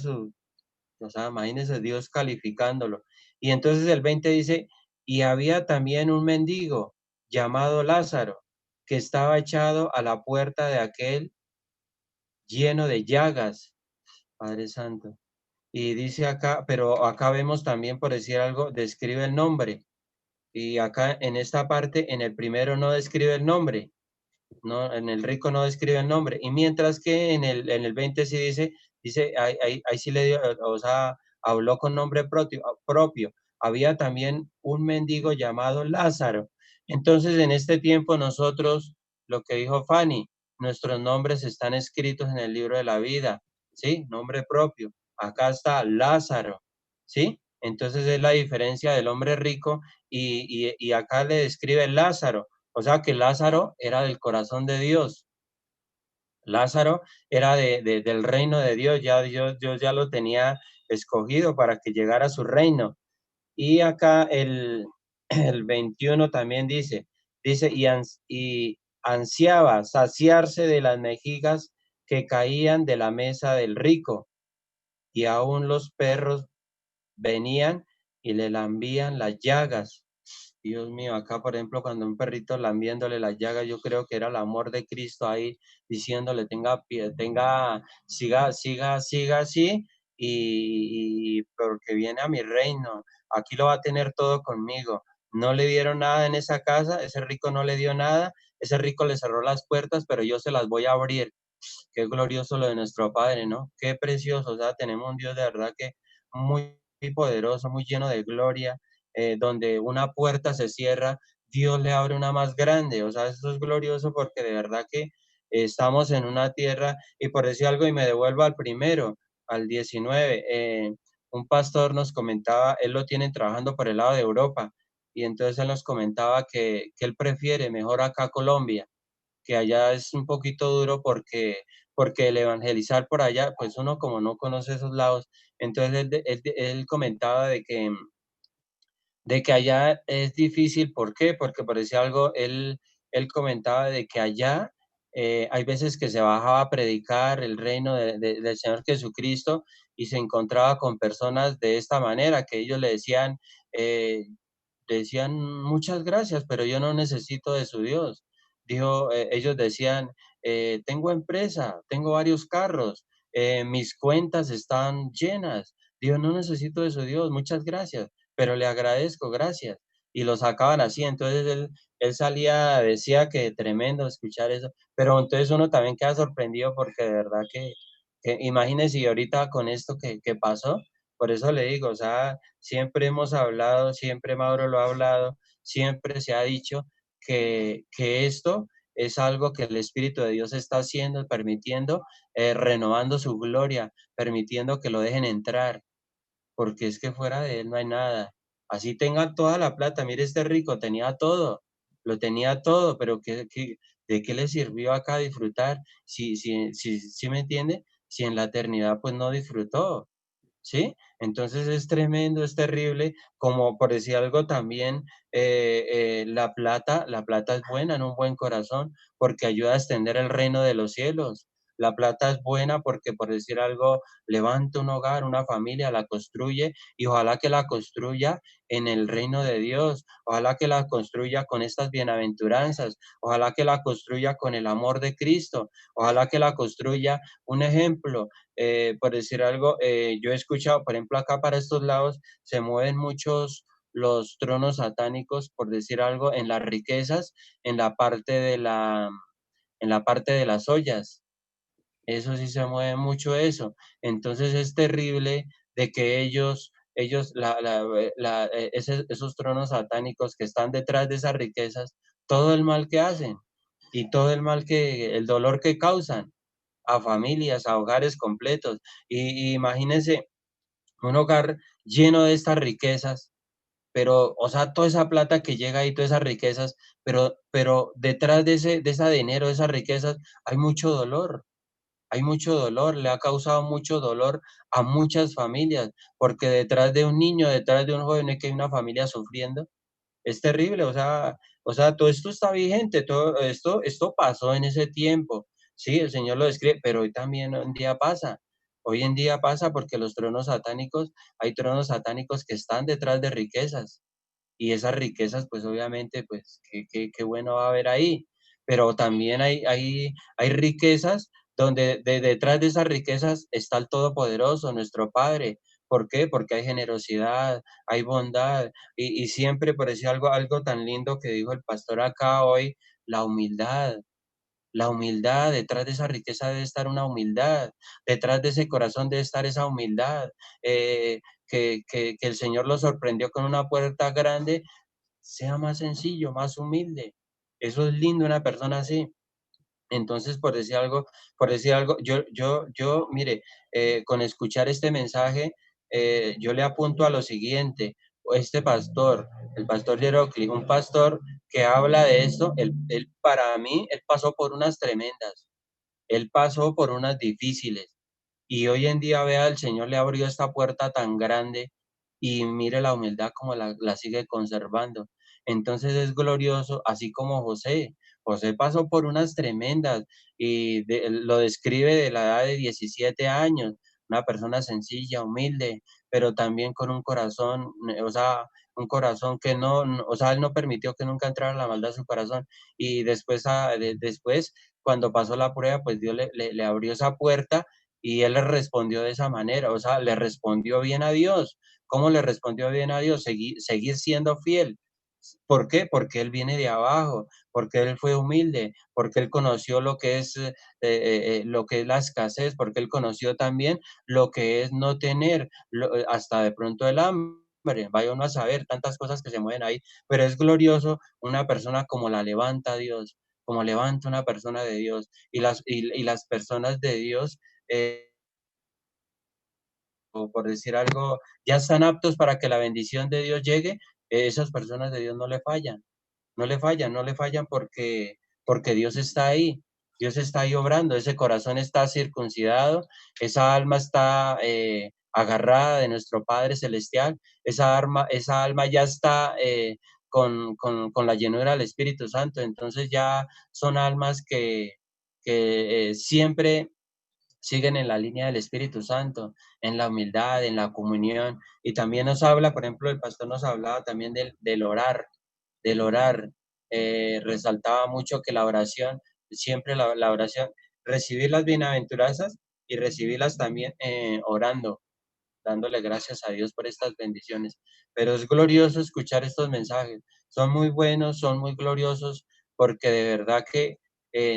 o sea, imagínense Dios calificándolo. Y entonces el 20 dice, y había también un mendigo llamado Lázaro, que estaba echado a la puerta de aquel lleno de llagas, Padre Santo, Y dice acá, pero acá vemos también, por decir algo, describe el nombre. Y acá en esta parte, en el primero no describe el nombre, no, en el rico no describe el nombre. Y mientras que en el 20 sí dice, ahí sí le dio, o sea, habló con nombre propio. Había también un mendigo llamado Lázaro. Entonces, en este tiempo nosotros, lo que dijo Fanny, nuestros nombres están escritos en el libro de la vida, ¿sí? Nombre propio. Acá está Lázaro, ¿sí? Entonces es la diferencia del hombre rico y acá le describe Lázaro. O sea que Lázaro era del corazón de Dios. Lázaro era del reino de Dios. Ya Dios ya lo tenía escogido para que llegara a su reino. Y acá el 21 también dice, y ansiaba saciarse de las mejillas que caían de la mesa del rico, y aún los perros venían y le lambían las llagas. Dios mío, acá por ejemplo, cuando un perrito lambiéndole las llagas, yo creo que era el amor de Cristo ahí diciéndole, siga así, y porque viene a mi reino, aquí lo va a tener todo conmigo. No le dieron nada en esa casa, ese rico no le dio nada, ese rico le cerró las puertas, pero yo se las voy a abrir. Qué glorioso lo de nuestro Padre, ¿no? Qué precioso, o sea, tenemos un Dios de verdad que muy poderoso, muy lleno de gloria, donde una puerta se cierra, Dios le abre una más grande, o sea, eso es glorioso porque de verdad que estamos en una tierra, y por decir algo, y me devuelvo al primero, al 19, un pastor nos comentaba, él lo tienen trabajando por el lado de Europa, y entonces él nos comentaba que él prefiere mejor acá Colombia, que allá es un poquito duro porque el evangelizar por allá, pues uno como no conoce esos lados, entonces él comentaba de que allá es difícil. ¿Por qué? Porque por decir algo, él comentaba de que allá hay veces que se bajaba a predicar el reino del Señor Jesucristo y se encontraba con personas de esta manera, que ellos eh, le decían muchas gracias, pero yo no necesito de su Dios. Ellos decían, tengo empresa, tengo varios carros, mis cuentas están llenas. Dios, no necesito de su Dios, muchas gracias, pero le agradezco, gracias. Y lo sacaban así, entonces él salía, decía que tremendo escuchar eso, pero entonces uno también queda sorprendido porque de verdad que imagínese, y ahorita con esto que pasó, por eso le digo, o sea, siempre hemos hablado, siempre Mauro lo ha hablado, siempre se ha dicho que esto es algo que el Espíritu de Dios está haciendo, permitiendo, renovando su gloria, permitiendo que lo dejen entrar, porque es que fuera de él no hay nada. Así tenga toda la plata, mire este rico, tenía todo, lo tenía todo, pero ¿de qué le sirvió acá disfrutar? Si me entiende, si en la eternidad pues no disfrutó. ¿Sí? Entonces es tremendo, es terrible, como por decir algo también, la plata es buena en un buen corazón porque ayuda a extender el reino de los cielos. La plata es buena porque, por decir algo, levanta un hogar, una familia, la construye, y ojalá que la construya en el reino de Dios, ojalá que la construya con estas bienaventuranzas, ojalá que la construya con el amor de Cristo, ojalá que la construya un ejemplo. Por decir algo, yo he escuchado, por ejemplo, acá para estos lados se mueven muchos los tronos satánicos, por decir algo, en las riquezas, en la parte en la parte de las ollas. Eso sí se mueve mucho eso. Entonces es terrible de que esos tronos satánicos que están detrás de esas riquezas, todo el mal que hacen y todo el dolor que causan a familias, a hogares completos. Y imagínense un hogar lleno de estas riquezas, pero, o sea, toda esa plata que llega ahí, todas esas riquezas, pero detrás de ese dinero, de esas riquezas, hay mucho dolor, le ha causado mucho dolor a muchas familias, porque detrás de un niño, detrás de un joven, es que hay una familia sufriendo. Es terrible, o sea, todo esto está vigente, esto pasó en ese tiempo, sí, el Señor lo describe, pero hoy también hoy en día pasa porque hay tronos satánicos que están detrás de riquezas, y esas riquezas, pues obviamente, pues qué bueno va a haber ahí, pero también hay riquezas donde detrás de esas riquezas está el Todopoderoso, nuestro Padre. ¿Por qué? Porque hay generosidad, hay bondad, y siempre, por decir algo tan lindo que dijo el pastor acá hoy, la humildad. La humildad, detrás de esa riqueza debe estar una humildad, detrás de ese corazón debe estar esa humildad, que el Señor lo sorprendió con una puerta grande, sea más sencillo, más humilde. Eso es lindo, una persona así. Entonces, por decir algo, mire, con escuchar este mensaje, yo le apunto a lo siguiente. Este pastor, el pastor Yerokli, un pastor que habla de esto, él para mí, él pasó por unas tremendas, él pasó por unas difíciles. Y hoy en día, vea, el Señor le abrió esta puerta tan grande y mire la humildad como la sigue conservando. Entonces es glorioso, así como José. José pasó por unas tremendas y lo describe de la edad de 17 años, una persona sencilla, humilde, pero también con un corazón, o sea, un corazón que o sea, él no permitió que nunca entrara la maldad a su corazón. Y después, después cuando pasó la prueba, pues Dios le abrió esa puerta y él le respondió de esa manera, o sea, le respondió bien a Dios. ¿Cómo le respondió bien a Dios? Seguir siendo fiel. ¿Por qué? Porque él viene de abajo, porque él fue humilde, porque él conoció lo que es la escasez, porque él conoció también lo que es no tener, hasta de pronto el hambre. Vaya uno a saber tantas cosas que se mueven ahí, pero es glorioso una persona como la levanta Dios, como levanta una persona de Dios, y las personas de Dios, o por decir algo, ya están aptos para que la bendición de Dios llegue. Esas personas de Dios no le fallan, no le fallan porque Dios está ahí. Dios está ahí obrando, ese corazón está circuncidado, esa alma está agarrada de nuestro Padre Celestial, esa alma ya está con la llenura del Espíritu Santo. Entonces ya son almas que siempre siguen en la línea del Espíritu Santo, en la humildad, en la comunión. Y también nos habla, por ejemplo, el pastor nos hablaba también del orar. Resaltaba mucho que la oración, siempre la oración, recibir las bienaventuranzas y recibirlas también orando, dándole gracias a Dios por estas bendiciones. Pero es glorioso escuchar estos mensajes. Son muy buenos, son muy gloriosos, porque de verdad que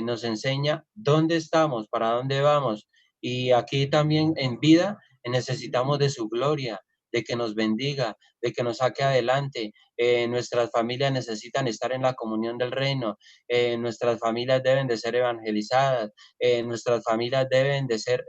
nos enseña dónde estamos, para dónde vamos. Y aquí también en vida necesitamos de su gloria, de que nos bendiga, de que nos saque adelante. Nuestras familias necesitan estar en la comunión del reino. Nuestras familias deben de ser evangelizadas. Nuestras familias deben de ser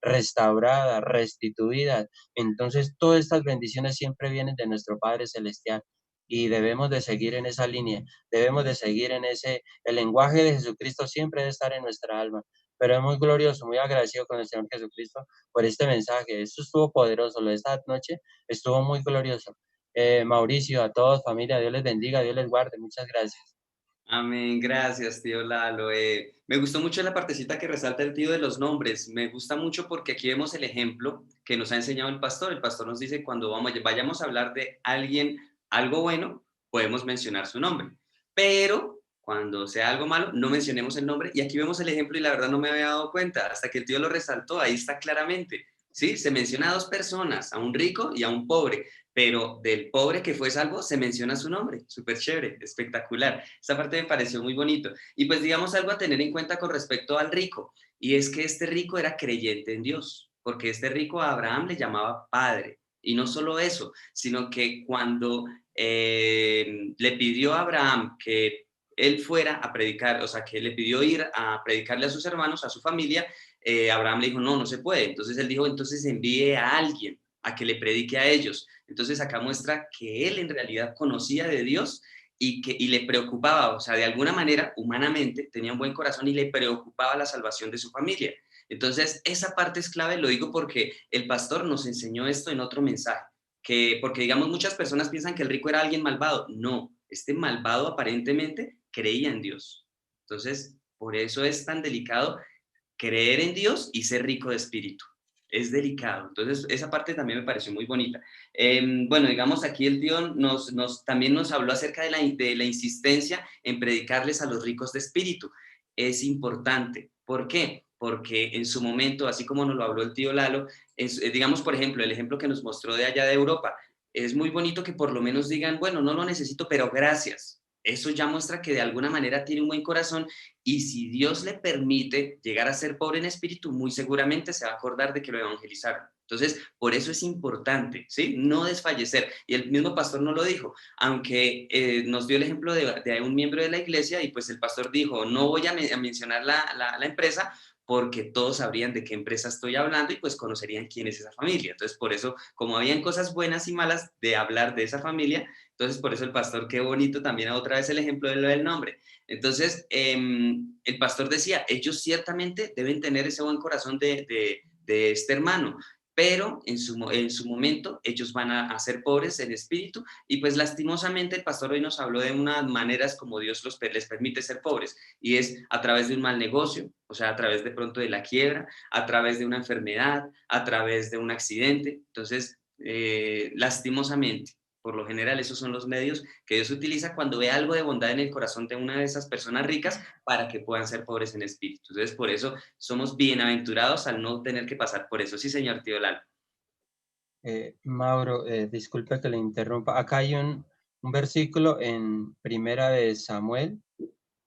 restauradas, restituidas. Entonces, todas estas bendiciones siempre vienen de nuestro Padre Celestial y debemos de seguir en esa línea, debemos de seguir en el lenguaje de Jesucristo siempre debe estar en nuestra alma. Pero es muy glorioso, muy agradecido con el Señor Jesucristo por este mensaje. Esto estuvo poderoso, lo de esta noche estuvo muy glorioso. Mauricio, a todos, familia, Dios les bendiga, Dios les guarde. Muchas gracias. Amén, gracias, tío Lalo. Me gustó mucho la partecita que resalta el tío de los nombres. Me gusta mucho porque aquí vemos el ejemplo que nos ha enseñado el pastor. El pastor nos dice cuando vayamos a hablar de alguien, algo bueno, podemos mencionar su nombre. Pero cuando sea algo malo, no mencionemos el nombre. Y aquí vemos el ejemplo y la verdad no me había dado cuenta hasta que el tío lo resaltó. Ahí está claramente. ¿Sí? Se menciona a dos personas, a un rico y a un pobre, pero del pobre que fue salvo se menciona su nombre. Súper chévere, espectacular. Esta parte me pareció muy bonito. Y pues digamos algo a tener en cuenta con respecto al rico, y es que este rico era creyente en Dios, porque este rico a Abraham le llamaba padre. Y no solo eso, sino que cuando le pidió a Abraham que él fuera a predicar, o sea, que le pidió ir a predicarle a sus hermanos, a su familia, Abraham le dijo, no, no se puede. Entonces él dijo, entonces envíe a alguien a que le predique a ellos. Entonces acá muestra que él en realidad conocía de Dios y le preocupaba, o sea, de alguna manera, humanamente, tenía un buen corazón y le preocupaba la salvación de su familia. Entonces, esa parte es clave, lo digo porque el pastor nos enseñó esto en otro mensaje, porque digamos, muchas personas piensan que el rico era alguien malvado. No, este malvado aparentemente creía en Dios. Entonces, por eso es tan delicado creer en Dios y ser rico de espíritu. Es delicado. Entonces, esa parte también me pareció muy bonita. Bueno, digamos, aquí el tío también nos habló acerca de la insistencia en predicarles a los ricos de espíritu. Es importante. ¿Por qué? porque en su momento, así como nos lo habló el tío Lalo, digamos, por ejemplo, el ejemplo que nos mostró de allá de Europa, es muy bonito que por lo menos digan, bueno, no lo necesito, pero gracias. Eso ya muestra que de alguna manera tiene un buen corazón y si Dios le permite llegar a ser pobre en espíritu, muy seguramente se va a acordar de que lo evangelizaron. Entonces, por eso es importante, ¿sí? No desfallecer. Y el mismo pastor nos lo dijo, aunque nos dio el ejemplo de un miembro de la iglesia y pues el pastor dijo, no voy a mencionar la empresa porque todos sabrían de qué empresa estoy hablando y pues conocerían quién es esa familia. Entonces, por eso, como habían cosas buenas y malas de hablar de esa familia, entonces por eso el pastor, qué bonito también otra vez el ejemplo de lo del nombre. Entonces, el pastor decía, ellos ciertamente deben tener ese buen corazón de este hermano, pero en su momento ellos van a ser pobres en espíritu y pues lastimosamente el pastor hoy nos habló de unas maneras como Dios les permite ser pobres y es a través de un mal negocio, o sea, a través de pronto de la quiebra, a través de una enfermedad, a través de un accidente. Entonces, lastimosamente, por lo general, esos son los medios que Dios utiliza cuando ve algo de bondad en el corazón de una de esas personas ricas para que puedan ser pobres en espíritu. Entonces, por eso somos bienaventurados al no tener que pasar por eso. Sí, señor tío Lalo. Mauro, disculpe que le interrumpa. Acá hay un versículo en Primera de Samuel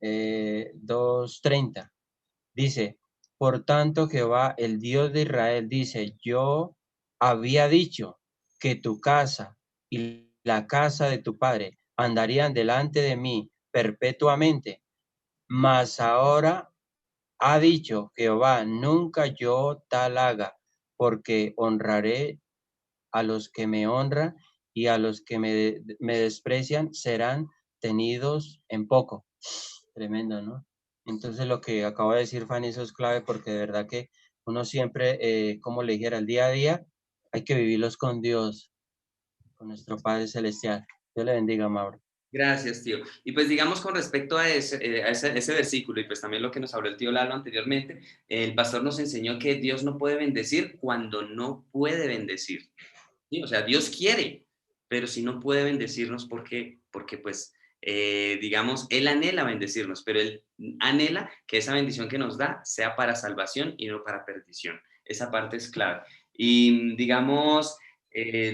2:30. Dice, por tanto Jehová, el Dios de Israel, dice, yo había dicho que tu casa y la casa de tu padre andarían delante de mí perpetuamente, mas ahora ha dicho Jehová, nunca yo tal haga, porque honraré a los que me honran y a los que me desprecian serán tenidos en poco. Tremendo, ¿no? Entonces lo que acabo de decir, Fanny, eso es clave porque de verdad que uno siempre, como le dijera, el día a día hay que vivirlos con Dios, con nuestro Padre Celestial. Dios le bendiga, Mauro. Gracias, tío. Y pues digamos con respecto a ese versículo y pues también lo que nos habló el tío Lalo anteriormente, el pastor nos enseñó que Dios no puede bendecir cuando no puede bendecir. ¿Sí? O sea, Dios quiere, pero si no puede bendecirnos, ¿por qué? Porque pues, digamos, Él anhela bendecirnos, pero Él anhela que esa bendición que nos da sea para salvación y no para perdición. Esa parte es clave. Y digamos,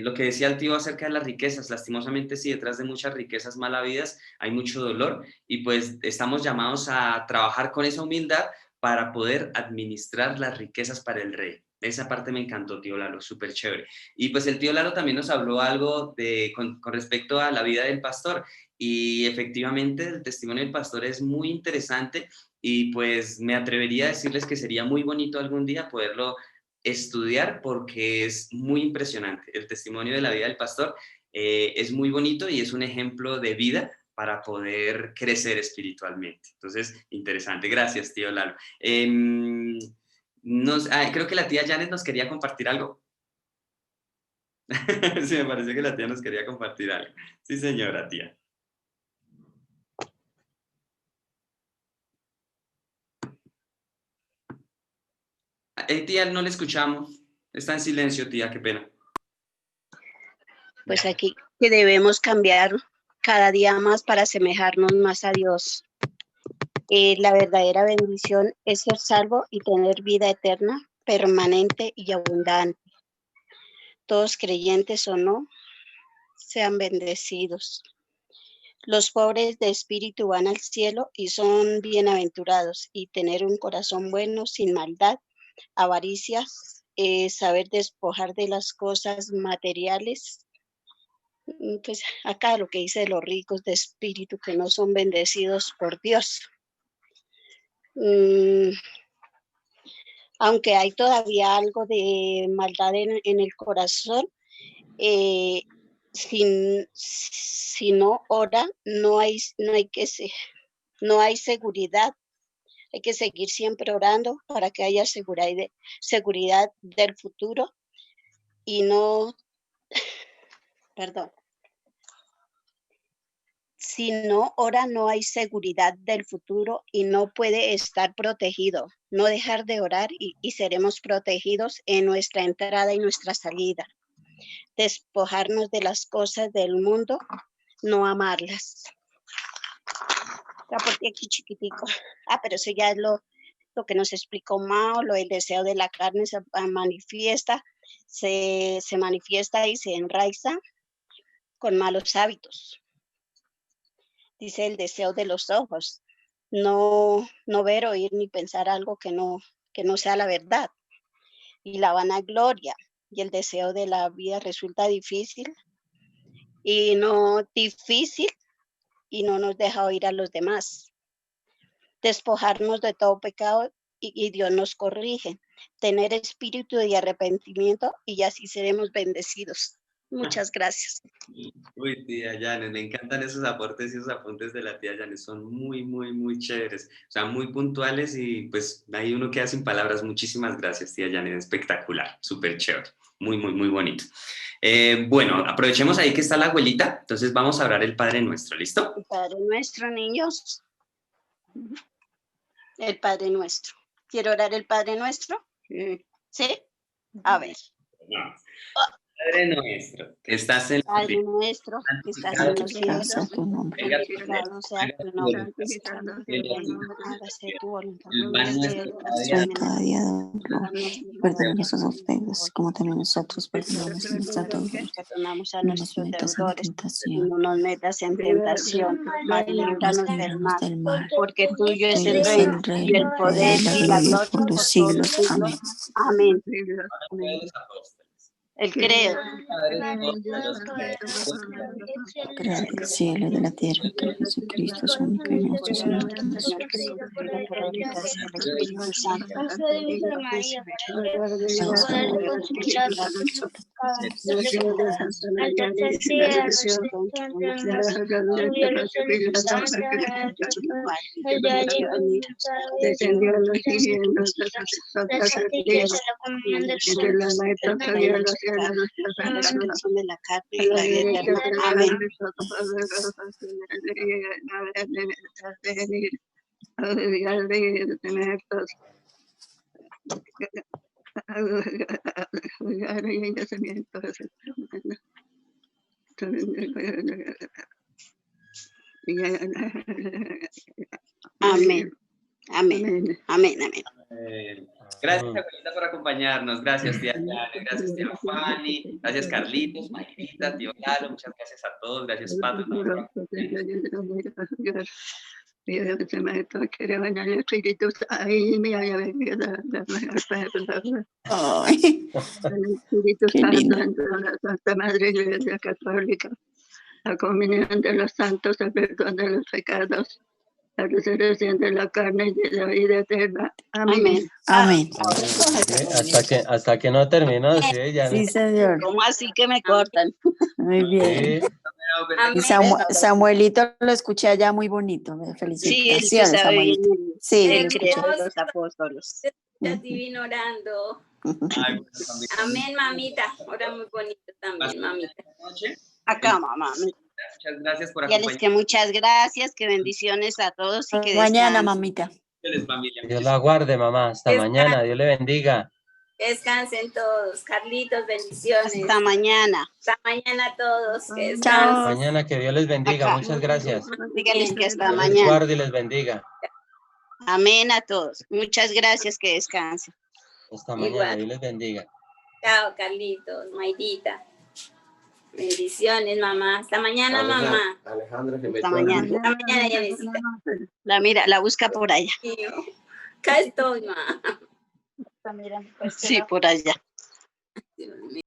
lo que decía el tío acerca de las riquezas, lastimosamente sí, detrás de muchas riquezas mal habidas hay mucho dolor y pues estamos llamados a trabajar con esa humildad para poder administrar las riquezas para el rey. Esa parte me encantó, tío Lalo, súper chévere. Y pues el tío Lalo también nos habló algo con respecto a la vida del pastor y efectivamente el testimonio del pastor es muy interesante y pues me atrevería a decirles que sería muy bonito algún día poderlo estudiar porque es muy impresionante. El testimonio de la vida del pastor es muy bonito y es un ejemplo de vida para poder crecer espiritualmente. Entonces, interesante. Gracias, tío Lalo. Creo que la tía Janet nos quería compartir algo. Sí, me parece que la tía nos quería compartir algo. Sí, señora tía. Tía, no le escuchamos. Está en silencio, tía, qué pena. Pues aquí que debemos cambiar cada día más para asemejarnos más a Dios. La verdadera bendición es ser salvo y tener vida eterna, permanente y abundante. Todos creyentes o no, sean bendecidos. Los pobres de espíritu van al cielo y son bienaventurados, y tener un corazón bueno, sin maldad, avaricia, saber despojar de las cosas materiales. Pues acá lo que dice de los ricos de espíritu que no son bendecidos por Dios. Aunque hay todavía algo de maldad en el corazón, si no ora, no hay seguridad. Hay que seguir siempre orando para que haya seguridad del futuro y no, perdón. Si no ora, no hay seguridad del futuro y no puede estar protegido. No dejar de orar y seremos protegidos en nuestra entrada y nuestra salida. Despojarnos de las cosas del mundo, no amarlas. Aporté aquí chiquitico. Pero eso ya es lo que nos explicó Mao, lo del deseo de la carne se manifiesta y se enraiza con malos hábitos. Dice el deseo de los ojos, no ver, oír ni pensar algo que no sea la verdad. Y la vanagloria y el deseo de la vida resulta difícil y no nos deja oír a los demás. Despojarnos de todo pecado y Dios nos corrige. Tener espíritu de arrepentimiento y así seremos bendecidos. Muchas gracias. Uy, tía Janet, me encantan esos aportes y esos apuntes de la tía Janet, son muy, muy, muy chéveres, o sea, muy puntuales y pues ahí uno queda sin palabras. Muchísimas gracias, tía Janet, espectacular, súper chévere, muy, muy, muy bonito. Bueno, aprovechemos ahí que está la abuelita, entonces vamos a orar el Padre Nuestro, ¿listo? El Padre Nuestro, niños. El Padre Nuestro. ¿Quiero orar el Padre Nuestro? ¿Sí? A ver. Padre nuestro, que estás en Padre nuestro, que estás en los cielos, Sea tu nombre. santificado sea tu nombre. Hágase tu voluntad. El pan nuestro Soy cada día perdona nuestras ofensas, como también nosotros perdonamos a nuestros deudores. Perdonamos a No nos nuestros metas en deudores, y tentación, no nos metas en tentación, mas líbranos del mal, del mal. porque tuyo es Tuyo el es reino, el reino, y el poder, la y la gloria gloria por los siglos. Amén. Amén. de los apóstoles. El credo. Crear del cielo y de la tierra, que Jesucristo es único y nuestro Señor. Que nos Espíritu Santo. Descendió a los cielos, De la carne y la vida eterna. Amén. Amén. Amén. Amén. Amén. Gracias, abuelita, por acompañarnos. Gracias, tía Janet. Gracias, tía Fanny. Gracias, Carlitos, Mayrita, tío Lalo. Muchas gracias a todos. Gracias, Pato. Ay, qué lindo. Santa Madre Iglesia Católica, la comunión de los santos, el perdón de los pecados, la resurrección de la carne y de la vida eterna. Amén. Amén. Hasta que no terminó, sí, ya. Sí, señor. ¿Cómo así que me cortan? Muy bien. Sí. Y Samuelito lo escuché allá muy bonito. Sí, él Felicitaciones, sabe Samuelito. bien. Sí, El lo escuché. credo de los apóstoles. Ya divino orando. Ay, bueno, también. Amén, mamita. Ora muy bonito también, mamita. Noche. Acá, mamá. Muchas gracias por Y a les que acompañarnos. muchas gracias, que bendiciones a todos y que Mañana, descansen. mamita. Familia. Dios la guarde, mamá. Hasta mañana. Dios le bendiga. Descansen todos. Carlitos, bendiciones. Hasta mañana. Hasta mañana a todos. Que Chao. descansen. Mañana que Dios les bendiga. Acá. Muchas gracias. Díganles que hasta Dios les mañana. guarde y les bendiga. Amén a todos. Muchas gracias, que descansen. Hasta mañana. Igual. Dios les bendiga. Chao, Carlitos, Mayrita. Bendiciones, mamá. Hasta mañana, mamá. Hasta mañana. Hasta mañana, Yanesita. La busca por allá. Acá estoy, mamá. Sí, por allá. Dios mío.